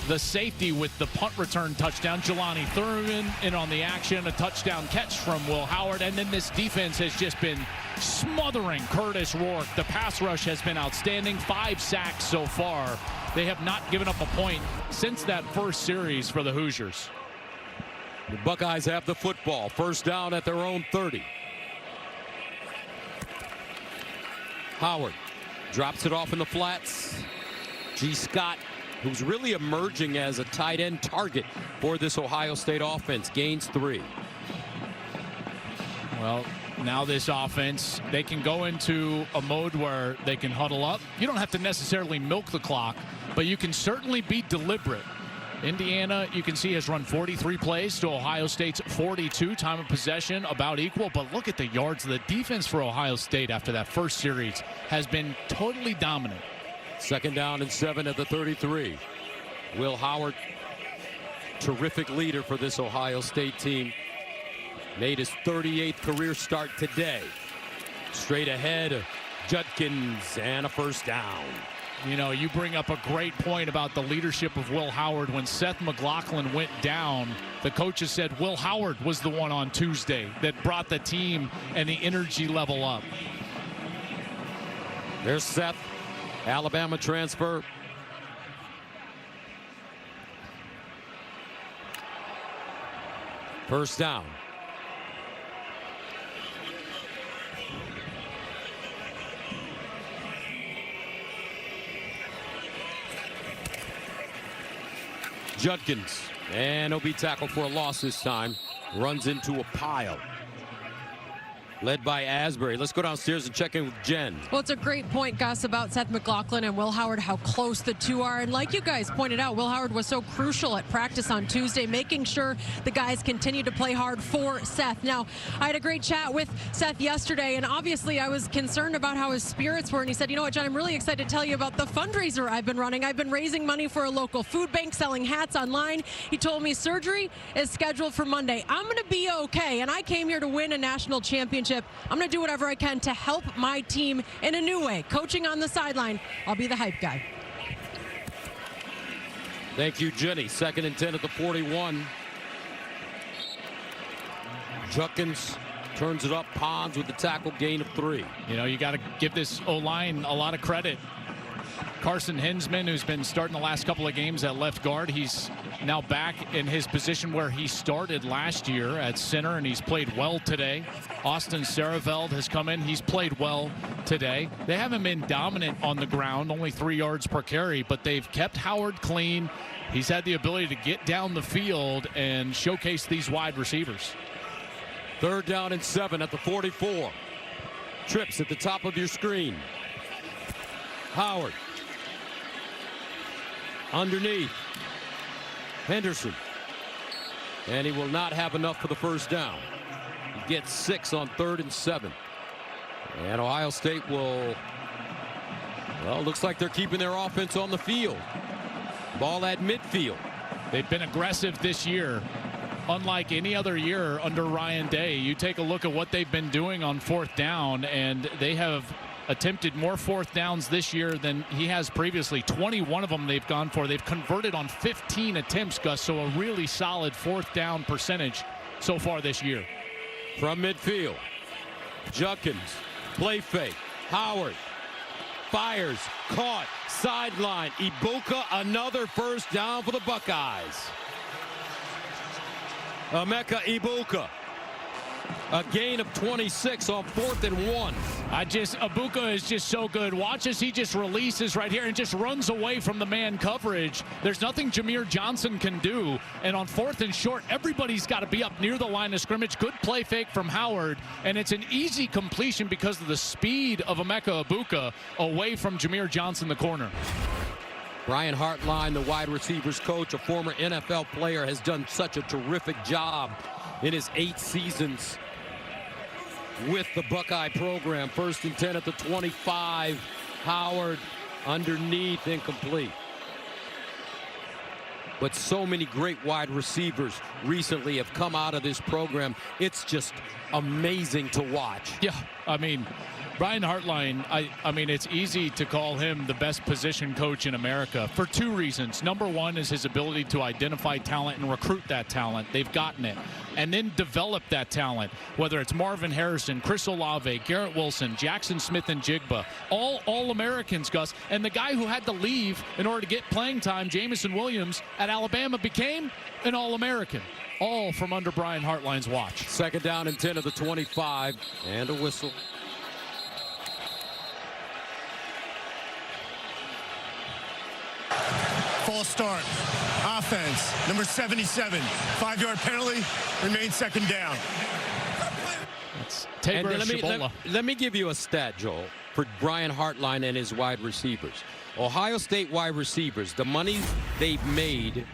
the safety, with the punt return touchdown. Jelani Thurman in on the action, a touchdown catch from Will Howard. And then this defense has just been smothering Curtis Rourke. The pass rush has been outstanding. 5 sacks so far. They have not given up a point since that first series for the Hoosiers. The Buckeyes have the football. 1st down at their own 30. Howard drops it off in the flats. G. Scott, who's really emerging as a tight end target for this Ohio State offense, gains 3. Well, now this offense, they can go into a mode where they can huddle up. You don't have to necessarily milk the clock, but you can certainly be deliberate. Indiana, you can see, has run 43 plays to Ohio State's 42. Time of possession about equal, but look at the yards. The defense for Ohio State after that first series has been totally dominant. 2nd down and 7 at the 33. Will Howard, terrific leader for this Ohio State team, made his 38th career start today. Straight ahead, Judkins, and a 1st down. You know, you bring up a great point about the leadership of Will Howard. When Seth McLaughlin went down, the coaches said Will Howard was the one on Tuesday that brought the team and the energy level up. There's Seth, Alabama transfer. First down. Judkins, and he'll be tackled for a loss this time. Runs into a pile. Led by Asbury. Let's go downstairs and check in with Jen. Well, it's a great point, Gus, about Seth McLaughlin and Will Howard, how close the two are. And like you guys pointed out, Will Howard was so crucial at practice on Tuesday, making sure the guys continue to play hard for Seth. Now, I had a great chat with Seth yesterday, and obviously I was concerned about how his spirits were. And he said, you know what, John, I'm really excited to tell you about the fundraiser I've been running. I've been raising money for a local food bank, selling hats online. He told me surgery is scheduled for Monday. I'm going to be okay, and I came here to win a national championship. I'm going to do whatever I can to help my team in a new way. Coaching on the sideline, I'll be the hype guy. Thank you, Jenny. 2nd and 10 at the 41. Judkins turns it up. Pons with the tackle, gain of 3. You know, you got to give this O-line a lot of credit. Carson Hinsman, who's been starting the last couple of games at left guard, he's now back in his position where he started last year at center, and he's played well today. Austin Sareveld has come in. He's played well today. They haven't been dominant on the ground, only 3 yards per carry, but they've kept Howard clean. He's had the ability to get down the field and showcase these wide receivers. 3rd down and 7 at the 44. Trips at the top of your screen. Howard. Underneath. Henderson. And he will not have enough for the first down. He gets 6 on 3rd and 7. And Ohio State will, well, looks like they're keeping their offense on the field. Ball at midfield. They've been aggressive this year. Unlike any other year under Ryan Day, you take a look at what they've been doing on 4th down, and they have attempted more 4th downs this year than he has previously. 21 of them they've gone for. They've converted on 15 attempts, Gus, so a really solid 4th down percentage so far this year. From midfield, Judkins, play fake, Howard, fires, caught, sideline, Ibuka, another first down for the Buckeyes. Emeka Ibuka, a gain of 26 on 4th and 1. Ibuka is just so good. Watch as he just releases right here and just runs away from the man coverage. There's nothing Jameer Johnson can do. And on 4th and short, everybody's got to be up near the line of scrimmage. Good play fake from Howard. And it's an easy completion because of the speed of Emeka Ibuka away from Jameer Johnson, the corner. Brian Hartline, the wide receivers coach, a former NFL player, has done such a terrific job in his 8 seasons with the Buckeye program. 1st and 10 at the 25. Howard underneath, incomplete. But so many great wide receivers recently have come out of this program. It's just amazing to watch. Yeah, I mean, Brian Hartline, I mean, it's easy to call him the best position coach in America for 2 reasons. Number one is his ability to identify talent and recruit that talent. They've gotten it. And then develop that talent, whether it's Marvin Harrison, Chris Olave, Garrett Wilson, Jackson Smith, and Jigba. All Americans, Gus. And the guy who had to leave in order to get playing time, Jamison Williams, at Alabama became an All-American. All from under Brian Hartline's watch. 2nd down and 10 of the 25. And a whistle. False start. Offense, number 77. 5-yard penalty, remains 2nd down. Let me give you a stat, Joel, for Brian Hartline and his wide receivers. Ohio State wide receivers, the money they've made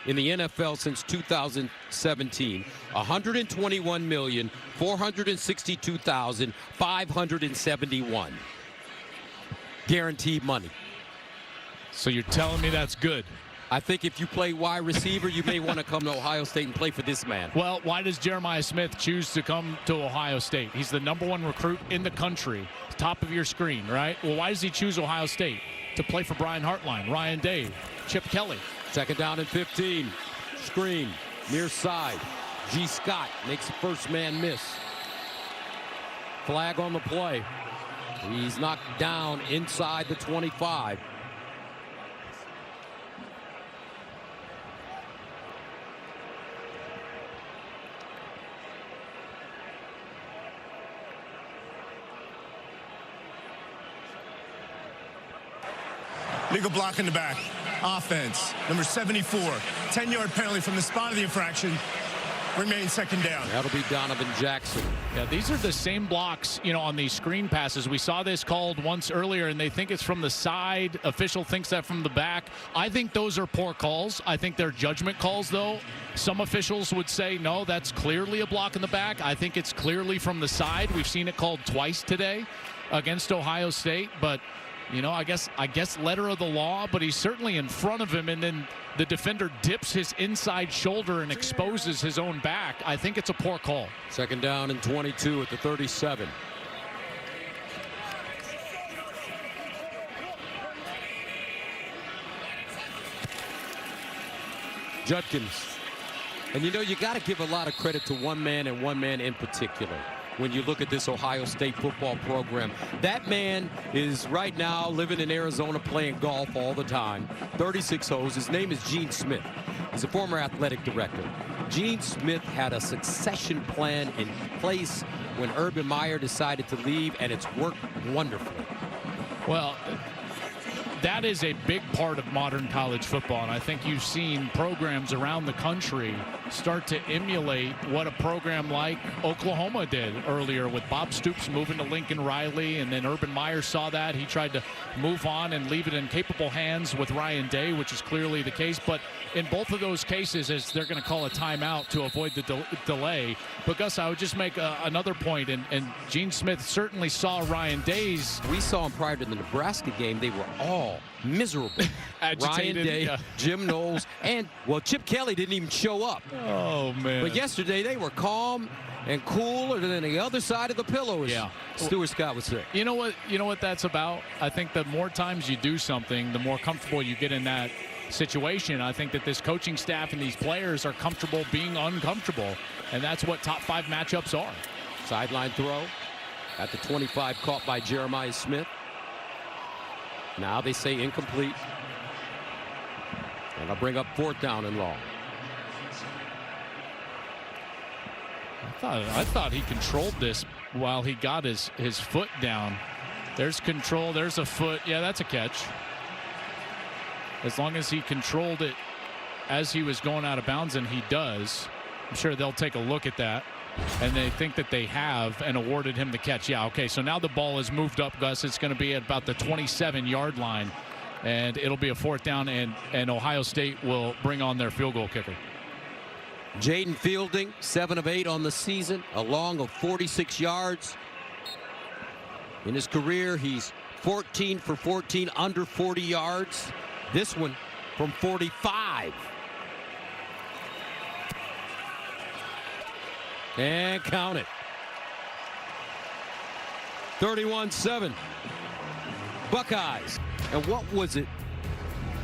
in the NFL since 2017, $121,462,571. Guaranteed money. So you're telling me that's good? I think if you play wide receiver, you may want to come to Ohio State and play for this man. Well, why does Jeremiah Smith choose to come to Ohio State? He's the #1 recruit in the country. Top of your screen, right? Well, why does he choose Ohio State? To play for Brian Hartline, Ryan Day, Chip Kelly. 2nd down and 15. Screen, near side. G. Scott makes the first man miss. Flag on the play. He's knocked down inside the 25. Legal block in the back. Offense, number 74. 10-yard penalty from the spot of the infraction. Remains 2nd down. That'll be Donovan Jackson. Yeah, these are the same blocks, you know, on these screen passes. We saw this called once earlier, and they think it's from the side. Official thinks that from the back. I think those are poor calls. I think they're judgment calls, though. Some officials would say, no, that's clearly a block in the back. I think it's clearly from the side. We've seen it called twice today against Ohio State, but you know, I guess letter of the law, but he's certainly in front of him, and then the defender dips his inside shoulder and exposes his own back. I think it's a poor call. 2nd down and 22 at the 37. Judkins. And you know, you got to give a lot of credit to one man and one man in particular. When you look at this Ohio State football program, that man is right now living in Arizona playing golf all the time. 36 holes. His name is Gene Smith. He's a former athletic director. Gene Smith had a succession plan in place when Urban Meyer decided to leave, and it's worked wonderfully. Well, that is a big part of modern college football, and I think you've seen programs around the country start to emulate what a program like Oklahoma did earlier with Bob Stoops moving to Lincoln Riley, and then Urban Meyer saw that. He tried to move on and leave it in capable hands with Ryan Day, which is clearly the case. But in both of those cases, as they're going to call a timeout to avoid the delay. But Gus, I would just make another point, and Gene Smith certainly saw Ryan Day's. We saw him prior to the Nebraska game. They were all miserable. Agitated, Ryan Day, yeah. Jim Knowles, and, well, Chip Kelly didn't even show up. Oh, man. But yesterday they were calm and cooler than the other side of the pillow, as Stuart Scott would say. You know what that's about? I think the more times you do something, the more comfortable you get in that situation. I think that this coaching staff and these players are comfortable being uncomfortable, and that's what top 5 matchups are. Sideline throw at the 25, caught by Jeremiah Smith. Now they say incomplete. And I'll bring up 4th down and long. I thought he controlled this while he got his foot down. There's control. There's a foot. Yeah, that's a catch. As long as he controlled it as he was going out of bounds, and he does. I'm sure they'll take a look at that. And they think that they have and awarded him the catch. Yeah, okay, so now the ball is moved up, Gus. It's going to be at about the 27-yard line. And it'll be a 4th down, and Ohio State will bring on their field goal kicker. Jaden Fielding, 7 of 8 on the season, a long of 46 yards. In his career, he's 14 for 14, under 40 yards. This one from 45. And count it. 31-7. Buckeyes. And what was it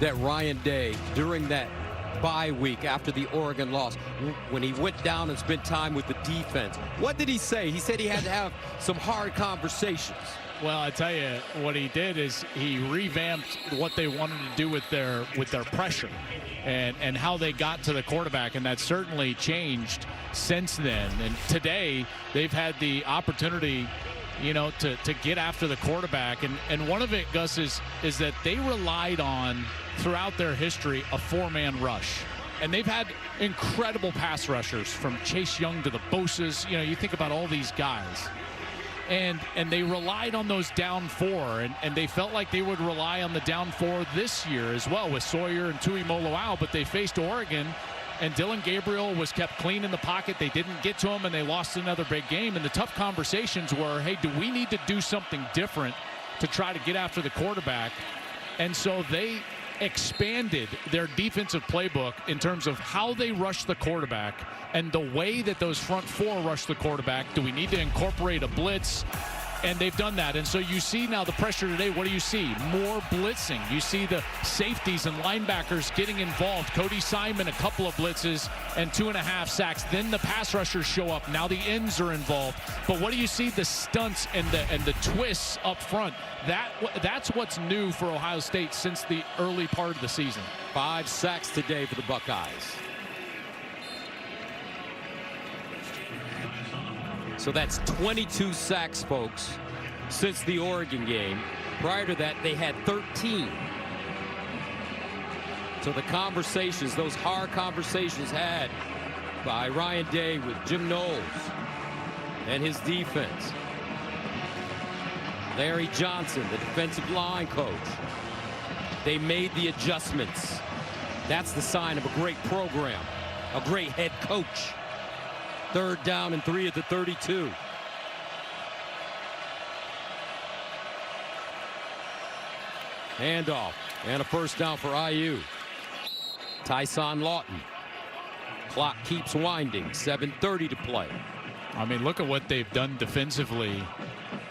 that Ryan Day, during that bye week after the Oregon loss, when he went down and spent time with the defense, what did he say? He said he had to have some hard conversations. Well, I tell you, what he did is he revamped what they wanted to do with their pressure and how they got to the quarterback, and that certainly changed since then. And today they've had the opportunity, you know, to get after the quarterback, and one of it, Gus, is that they relied on, throughout their history, a 4-man rush. And they've had incredible pass rushers, from Chase Young to the Bosa's. You know, you think about all these guys. And they relied on those down 4, and they felt like they would rely on the down 4 this year as well with Sawyer and Tui Moloau. But they faced Oregon, and Dylan Gabriel was kept clean in the pocket. They didn't get to him, and they lost another big game. And the tough conversations were, hey, do we need to do something different to try to get after the quarterback? And so they expanded their defensive playbook in terms of how they rush the quarterback and the way that those front 4 rush the quarterback. Do we need to incorporate a blitz? And they've done that. And so you see now the pressure today. What do you see? More blitzing. You see the safeties and linebackers getting involved. Cody Simon, a couple of blitzes and 2.5 sacks. Then the pass rushers show up. Now the ends are involved. But what do you see? The stunts and the twists up front. That's what's new for Ohio State since the early part of the season. 5 sacks today for the Buckeyes. So that's 22 sacks, folks, since the Oregon game. Prior to that, they had 13. So the conversations, those hard conversations had by Ryan Day with Jim Knowles and his defense. Larry Johnson, the defensive line coach. They made the adjustments. That's the sign of a great program, a great head coach. 3rd down and 3 at the 32. Handoff and a 1st down for IU. Tyson Lawton. Clock keeps winding. 7:30 to play. I mean, look at what they've done defensively,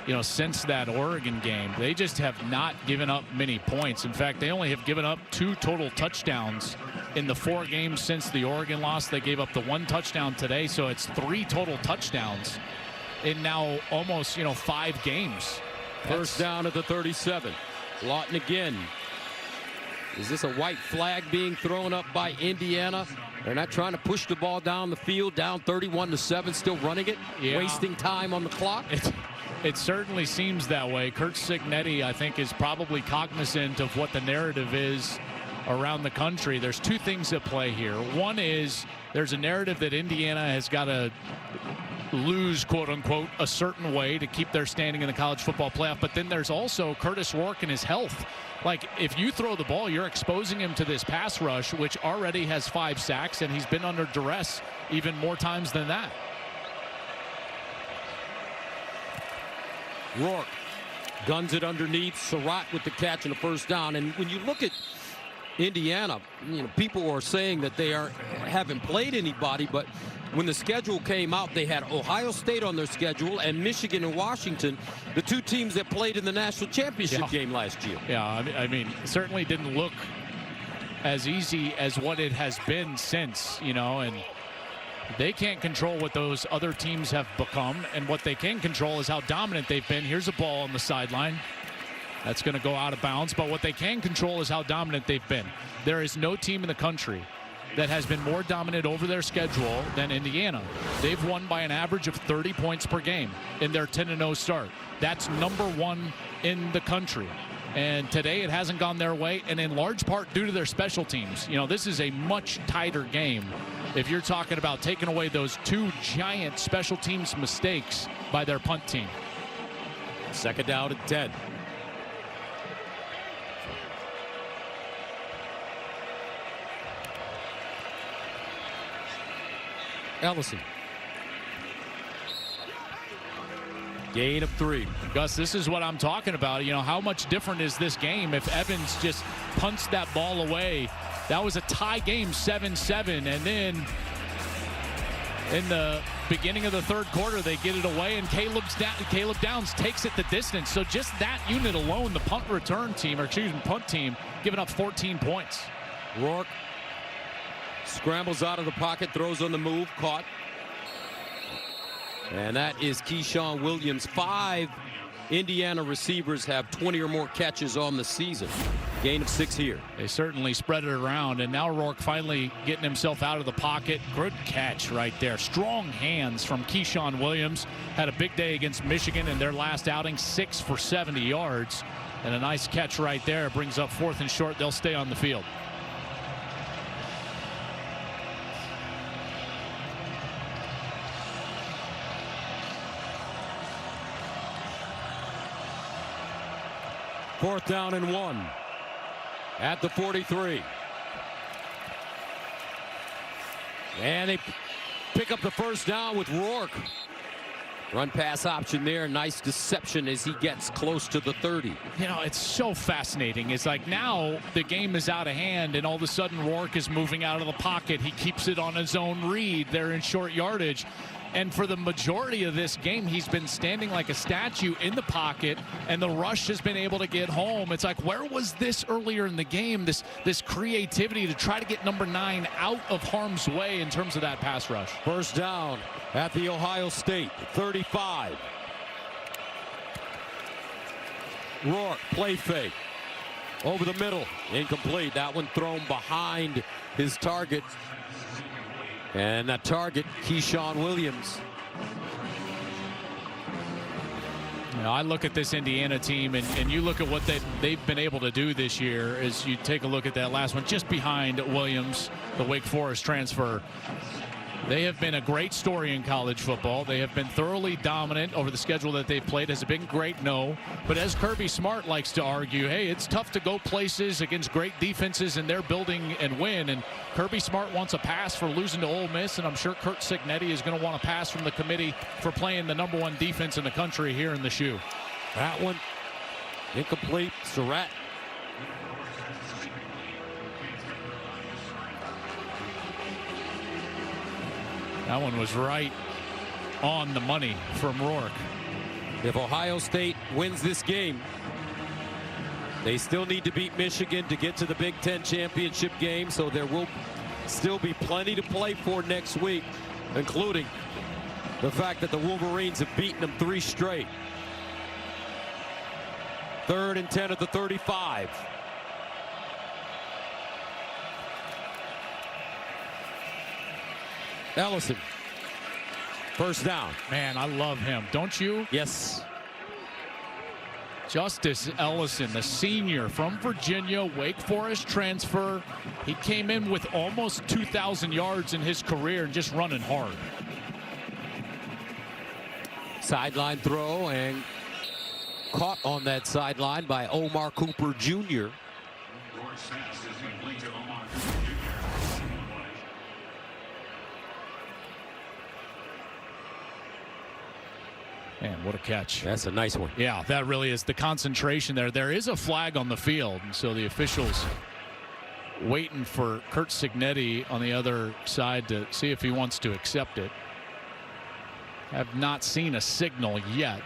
you know, since that Oregon game. They just have not given up many points. In fact, they only have given up 2 total touchdowns in the 4 games since the Oregon loss. They gave up the 1 touchdown today, so it's 3 total touchdowns in now almost, 5 games. 1st down at the 37. Lawton again. Is this a white flag being thrown up by Indiana? They're not trying to push the ball down the field, down 31-7, still running it, wasting time on the clock. It certainly seems that way. Curt Cignetti, I think, is probably cognizant of what the narrative is around the country. There's two things at play here. One is there's a narrative that Indiana has got to lose, quote unquote, a certain way to keep their standing in the college football playoff. But then there's also Curtis Rourke and his health. Like, if you throw the ball, you're exposing him to this pass rush, which already has 5 sacks, and he's been under duress even more times than that. Rourke guns it underneath. Surratt with the catch and a first down. And when you look at Indiana, you know, people are saying that they haven't played anybody, but when the schedule came out, they had Ohio State on their schedule and Michigan and Washington, the 2 teams that played in the national championship game last year. Yeah, I mean, it certainly didn't look as easy as what it has been since, you know, and they can't control what those other teams have become, and what they can control is how dominant they've been. Here's a ball on the sideline. That's going to go out of bounds, but what they can control is how dominant they've been. There is no team in the country that has been more dominant over their schedule than Indiana. They've won by an average of 30 points per game in their 10-0 start. That's #1 in the country. And today it hasn't gone their way, and in large part due to their special teams. You know, this is a much tighter game if you're talking about taking away those 2 giant special teams mistakes by their punt team. Second down and 10. Ellison. Gain of 3. Gus, this is what I'm talking about. You know, how much different is this game if Evans just punts that ball away? That was a tie game, 7-7, and then in the beginning of the third quarter, they get it away, and Caleb Downs takes it the distance. So just that unit alone, the punt team, giving up 14 points. Rourke scrambles out of the pocket, throws on the move, caught. And that is Keyshawn Williams. 5 Indiana receivers have 20 or more catches on the season. Gain of 6 here. They certainly spread it around, and now Rourke finally getting himself out of the pocket. Good catch right there. Strong hands from Keyshawn Williams. Had a big day against Michigan in their last outing, 6 for 70 yards. And a nice catch right there. Brings up 4th and short. They'll stay on the field. Fourth down and 1 at the 43. And they pick up the first down with Rourke. Run pass option there. Nice deception as he gets close to the 30. You know, it's so fascinating. It's like now the game is out of hand, and all of a sudden Rourke is moving out of the pocket. He keeps it on his own read. They're in short yardage. And for the majority of this game, he's been standing like a statue in the pocket, and the rush has been able to get home. It's like, where was this earlier in the game, this creativity to try to get number 9 out of harm's way in terms of that pass rush? First down at the Ohio State 35. Rourke, play fake. Over the middle, incomplete. That one thrown behind his target. And that target, Keyshawn Williams. You know, I look at this Indiana team, and you look at what they've been able to do this year as you take a look at that last one, just behind Williams, the Wake Forest transfer. They have been a great story in college football. They have been thoroughly dominant over the schedule that they've played. Has it been great? No. But as Kirby Smart likes to argue, hey, it's tough to go places against great defenses and they're building and win. And Kirby Smart wants a pass for losing to Ole Miss, and I'm sure Curt Cignetti is going to want a pass from the committee for playing the #1 defense in the country here in the shoe. That one incomplete. Surratt. That one was right on the money from Rourke. If Ohio State wins this game, they still need to beat Michigan to get to the Big Ten championship game, so there will still be plenty to play for next week, including the fact that the Wolverines have beaten them 3 straight. 3rd and 10 at the 35. Ellison. First down. Man, I love him. Don't you? Yes. Justice Ellison, the senior from Virginia, Wake Forest transfer. He came in with almost 2,000 yards in his career and just running hard. Sideline throw and caught on that sideline by Omar Cooper Jr. Man, what a catch. That's a nice one. Yeah, that really is the concentration there. There is a flag on the field, and so the officials waiting for Curt Cignetti on the other side to see if he wants to accept it. Have not seen a signal yet.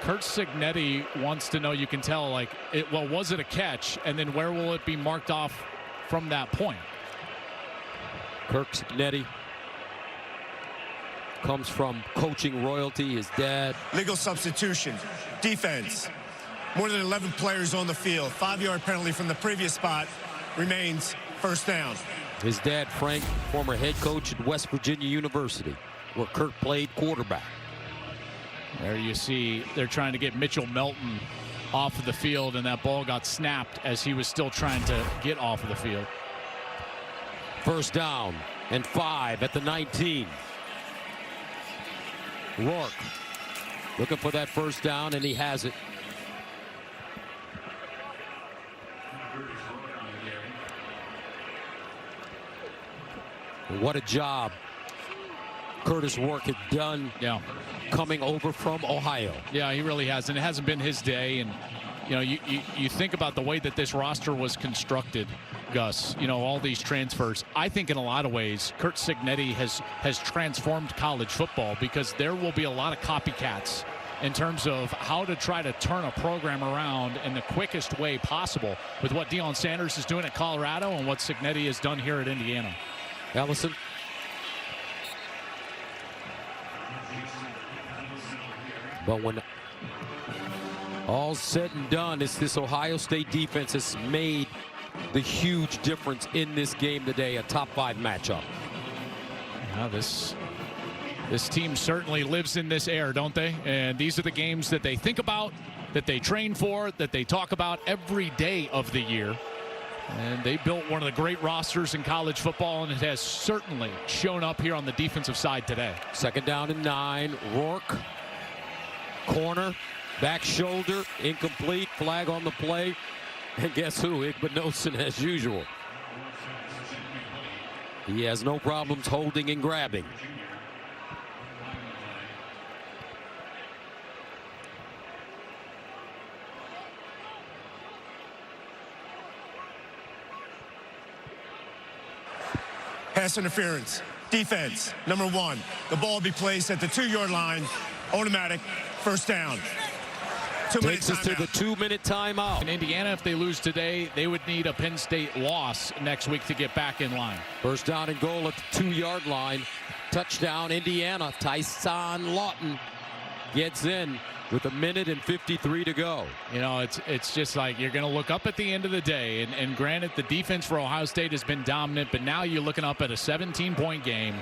Curt Cignetti wants to know, you can tell, like, well, was it a catch? And then where will it be marked off from that point? Curt Cignetti comes from coaching royalty. His dad. Legal substitution. Defense. More than 11 players on the field. 5-yard penalty from the previous spot. Remains first down. His dad, Frank, former head coach at West Virginia University, where Curt played quarterback. There you see they're trying to get Mitchell Melton off of the field, and that ball got snapped as he was still trying to get off of the field. First down and 5 at the 19. Rourke looking for that first down, and he has it. What a job Curtis Rourke had done. Yeah. Coming over from Ohio. Yeah, he really has, and it hasn't been his day. And you know, you think about the way that this roster was constructed, Gus. You know, all these transfers. I think in a lot of ways, Curt Cignetti has transformed college football, because there will be a lot of copycats in terms of how to try to turn a program around in the quickest way possible, with what Deion Sanders is doing at Colorado and what Cignetti has done here at Indiana. Ellison. But when all's said and done, it's this Ohio State defense has made the huge difference in this game today, a top 5 matchup. Now this team certainly lives in this air, don't they? And these are the games that they think about, that they train for, that they talk about every day of the year. And they built one of the great rosters in college football, and it has certainly shown up here on the defensive side today. Second down and 9. Rourke. Corner, back shoulder, incomplete, flag on the play. And guess who? Igbenogson as usual. He has no problems holding and grabbing. Pass interference. Defense, number 1. The ball will be placed at the 2-yard line. Automatic first down. Takes us to the 2-minute timeout. In Indiana, if they lose today, they would need a Penn State loss next week to get back in line. First down and goal at the 2-yard line. Touchdown, Indiana. Tyson Lawton gets in with 1:53 to go. You know, it's just like you're going to look up at the end of the day, and granted, the defense for Ohio State has been dominant, but now you're looking up at a 17-point game,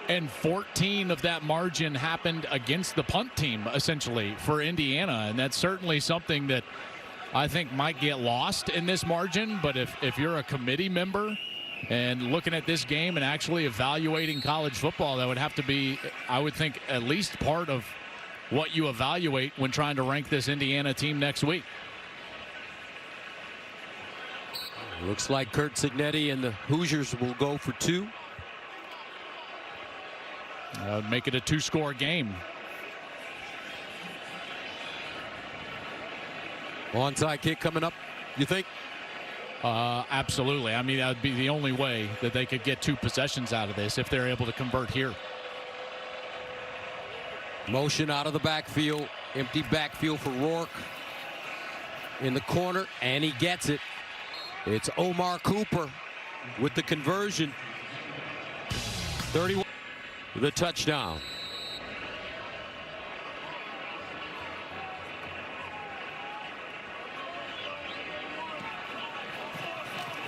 and 14 of that margin happened against the punt team, essentially, for Indiana. And that's certainly something that I think might get lost in this margin. But if you're a committee member and looking at this game and actually evaluating college football, that would have to be, I would think, at least part of what you evaluate when trying to rank this Indiana team next week. Looks like Curt Cignetti and the Hoosiers will go for 2. Make it a 2-score game. Onside kick coming up, you think? Absolutely. I mean, that would be the only way that they could get 2 possessions out of this, if they're able to convert here. Motion out of the backfield. Empty backfield for Rourke. In the corner, and he gets it. It's Omar Cooper with the conversion. 31. The touchdown.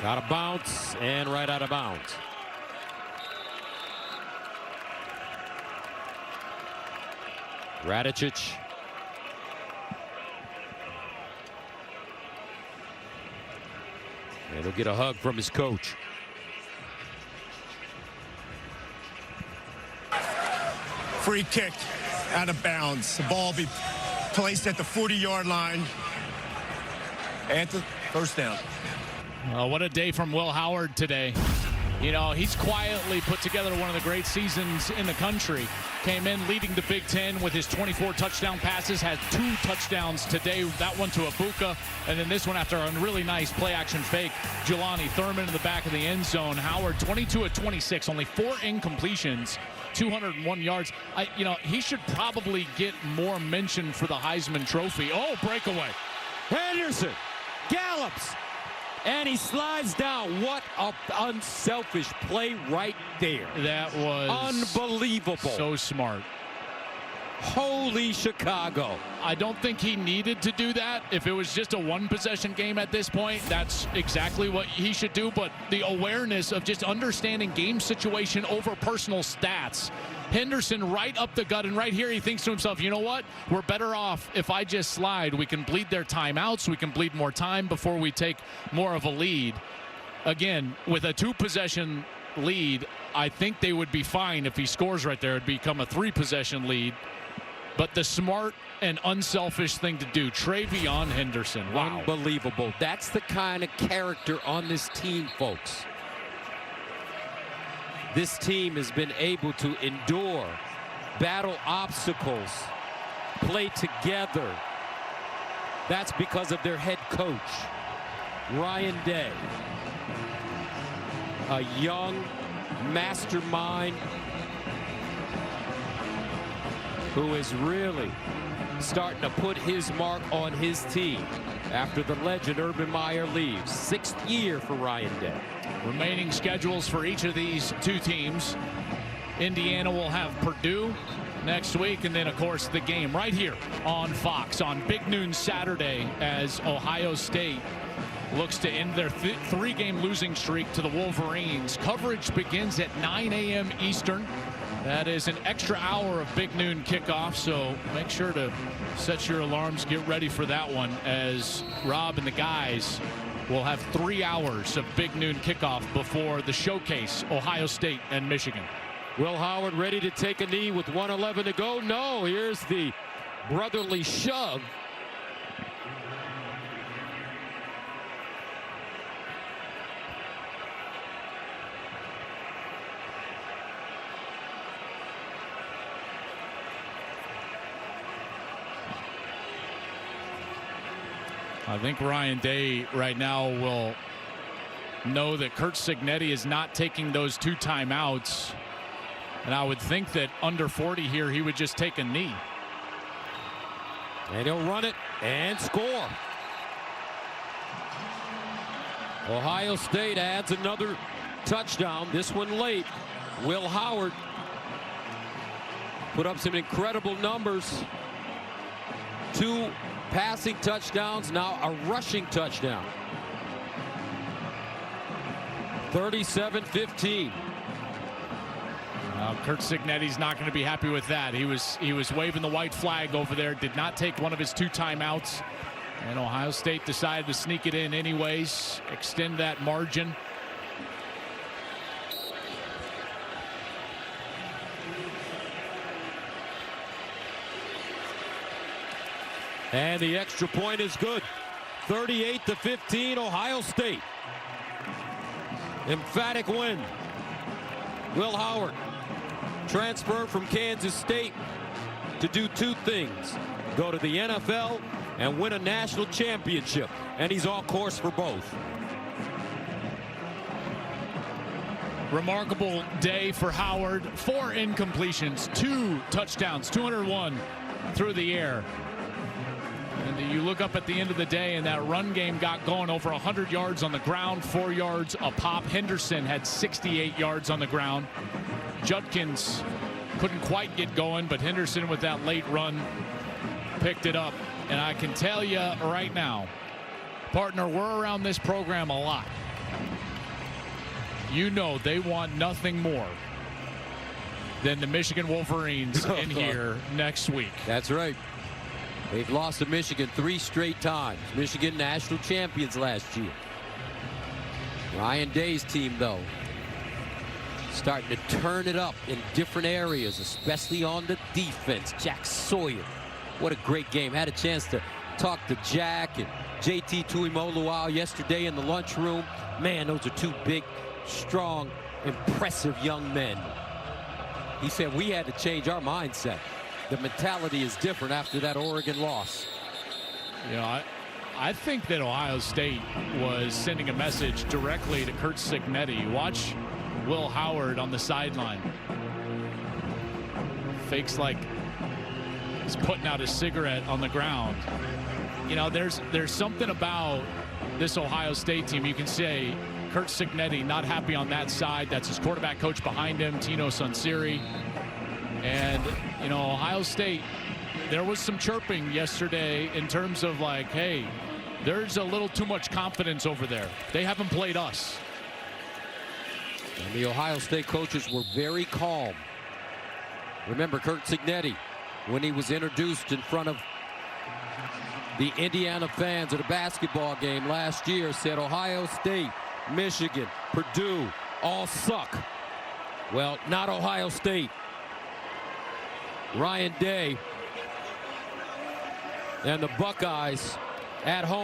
Out of bounds and right out of bounds. Radicic. And he'll get a hug from his coach. Free kick out of bounds. The ball be placed at the 40-yard line. At the first down. What a day from Will Howard today. You know, he's quietly put together one of the great seasons in the country. Came in leading the Big Ten with his 24 touchdown passes, had 2 touchdowns today. That one to Abuka, and then this one after a really nice play-action fake. Jelani Thurman in the back of the end zone. Howard 22 of 26, only 4 incompletions, 201 yards. You know, he should probably get more mention for the Heisman Trophy. Oh, breakaway. Henderson gallops. And he slides down. What a unselfish play right there. That was unbelievable. So smart. Holy Chicago. I don't think he needed to do that. If it was just a 1-possession game at this point, that's exactly what he should do. But the awareness of just understanding game situation over personal stats. Henderson right up the gut, and right here he thinks to himself, you know what? We're better off if I just slide. We can bleed their timeouts. We can bleed more time before we take more of a lead. Again, with a 2-possession lead, I think they would be fine if he scores right there. It'd become a 3-possession lead. But the smart and unselfish thing to do, Travion Henderson. Wow. Unbelievable. That's the kind of character on this team, folks. This team has been able to endure, battle obstacles, play together. That's because of their head coach, Ryan Day. A young mastermind who is really starting to put his mark on his team after the legend Urban Meyer leaves. 6th year for Ryan Day. Remaining schedules for each of these 2 teams. Indiana will have Purdue next week, and then of course the game right here on Fox on Big Noon Saturday as Ohio State looks to end their 3-game losing streak to the Wolverines. Coverage begins at 9 a.m. Eastern. That is an extra hour of Big Noon kickoff, so make sure to set your alarms, get ready for that one, as Rob and the guys will have 3 hours of Big Noon kickoff before the showcase, Ohio State and Michigan. Will Howard ready to take a knee with 1:11 to go? No, here's the brotherly shove. I think Ryan Day right now will know that Curt Cignetti is not taking those 2 timeouts. And I would think that under 40 here, he would just take a knee. And he'll run it and score. Ohio State adds another touchdown, this one late. Will Howard put up some incredible numbers. 2 passing touchdowns, now a rushing touchdown. 37-15. Curt Cignetti's not going to be happy with that. He was waving the white flag over there, did not take one of his 2 timeouts. And Ohio State decided to sneak it in anyways, extend that margin. And the extra point is good. 38-15, Ohio State. Emphatic win. Will Howard transferred from Kansas State to do 2 things. Go to the NFL and win a national championship. And he's on course for both. Remarkable day for Howard. 4 incompletions, 2 touchdowns, 201 through the air. And you look up at the end of the day, and that run game got going, over 100 yards on the ground, 4 yards a pop. Henderson had 68 yards on the ground. Judkins couldn't quite get going, but Henderson with that late run picked it up. And I can tell you right now, partner, we're around this program a lot. you know they want nothing more than the Michigan Wolverines in here next week. That's right. They've lost to Michigan 3 straight times. Michigan national champions last year. Ryan Day's team, though, starting to turn it up in different areas, especially on the defense. Jack Sawyer, what a great game. Had a chance to talk to Jack and JT Tuimoloau yesterday in the lunchroom. Man, those are 2 big, strong, impressive young men. He said we had to change our mindset. The mentality is different after that Oregon loss. You know, I think that Ohio State was sending a message directly to Curt Cignetti. Watch Will Howard on the sideline. Fakes like he's putting out a cigarette on the ground. You know, there's something about this Ohio State team. You can say Curt Cignetti not happy on that side. That's his quarterback coach behind him, Tino Sunseri. And, you know, Ohio State, there was some chirping yesterday in terms of like, hey, there's a little too much confidence over there. They haven't played us. And the Ohio State coaches were very calm. Remember Curt Cignetti, when he was introduced in front of the Indiana fans at a basketball game last year, said Ohio State, Michigan, Purdue, all suck. Well, not Ohio State. Ryan Day and the Buckeyes at home.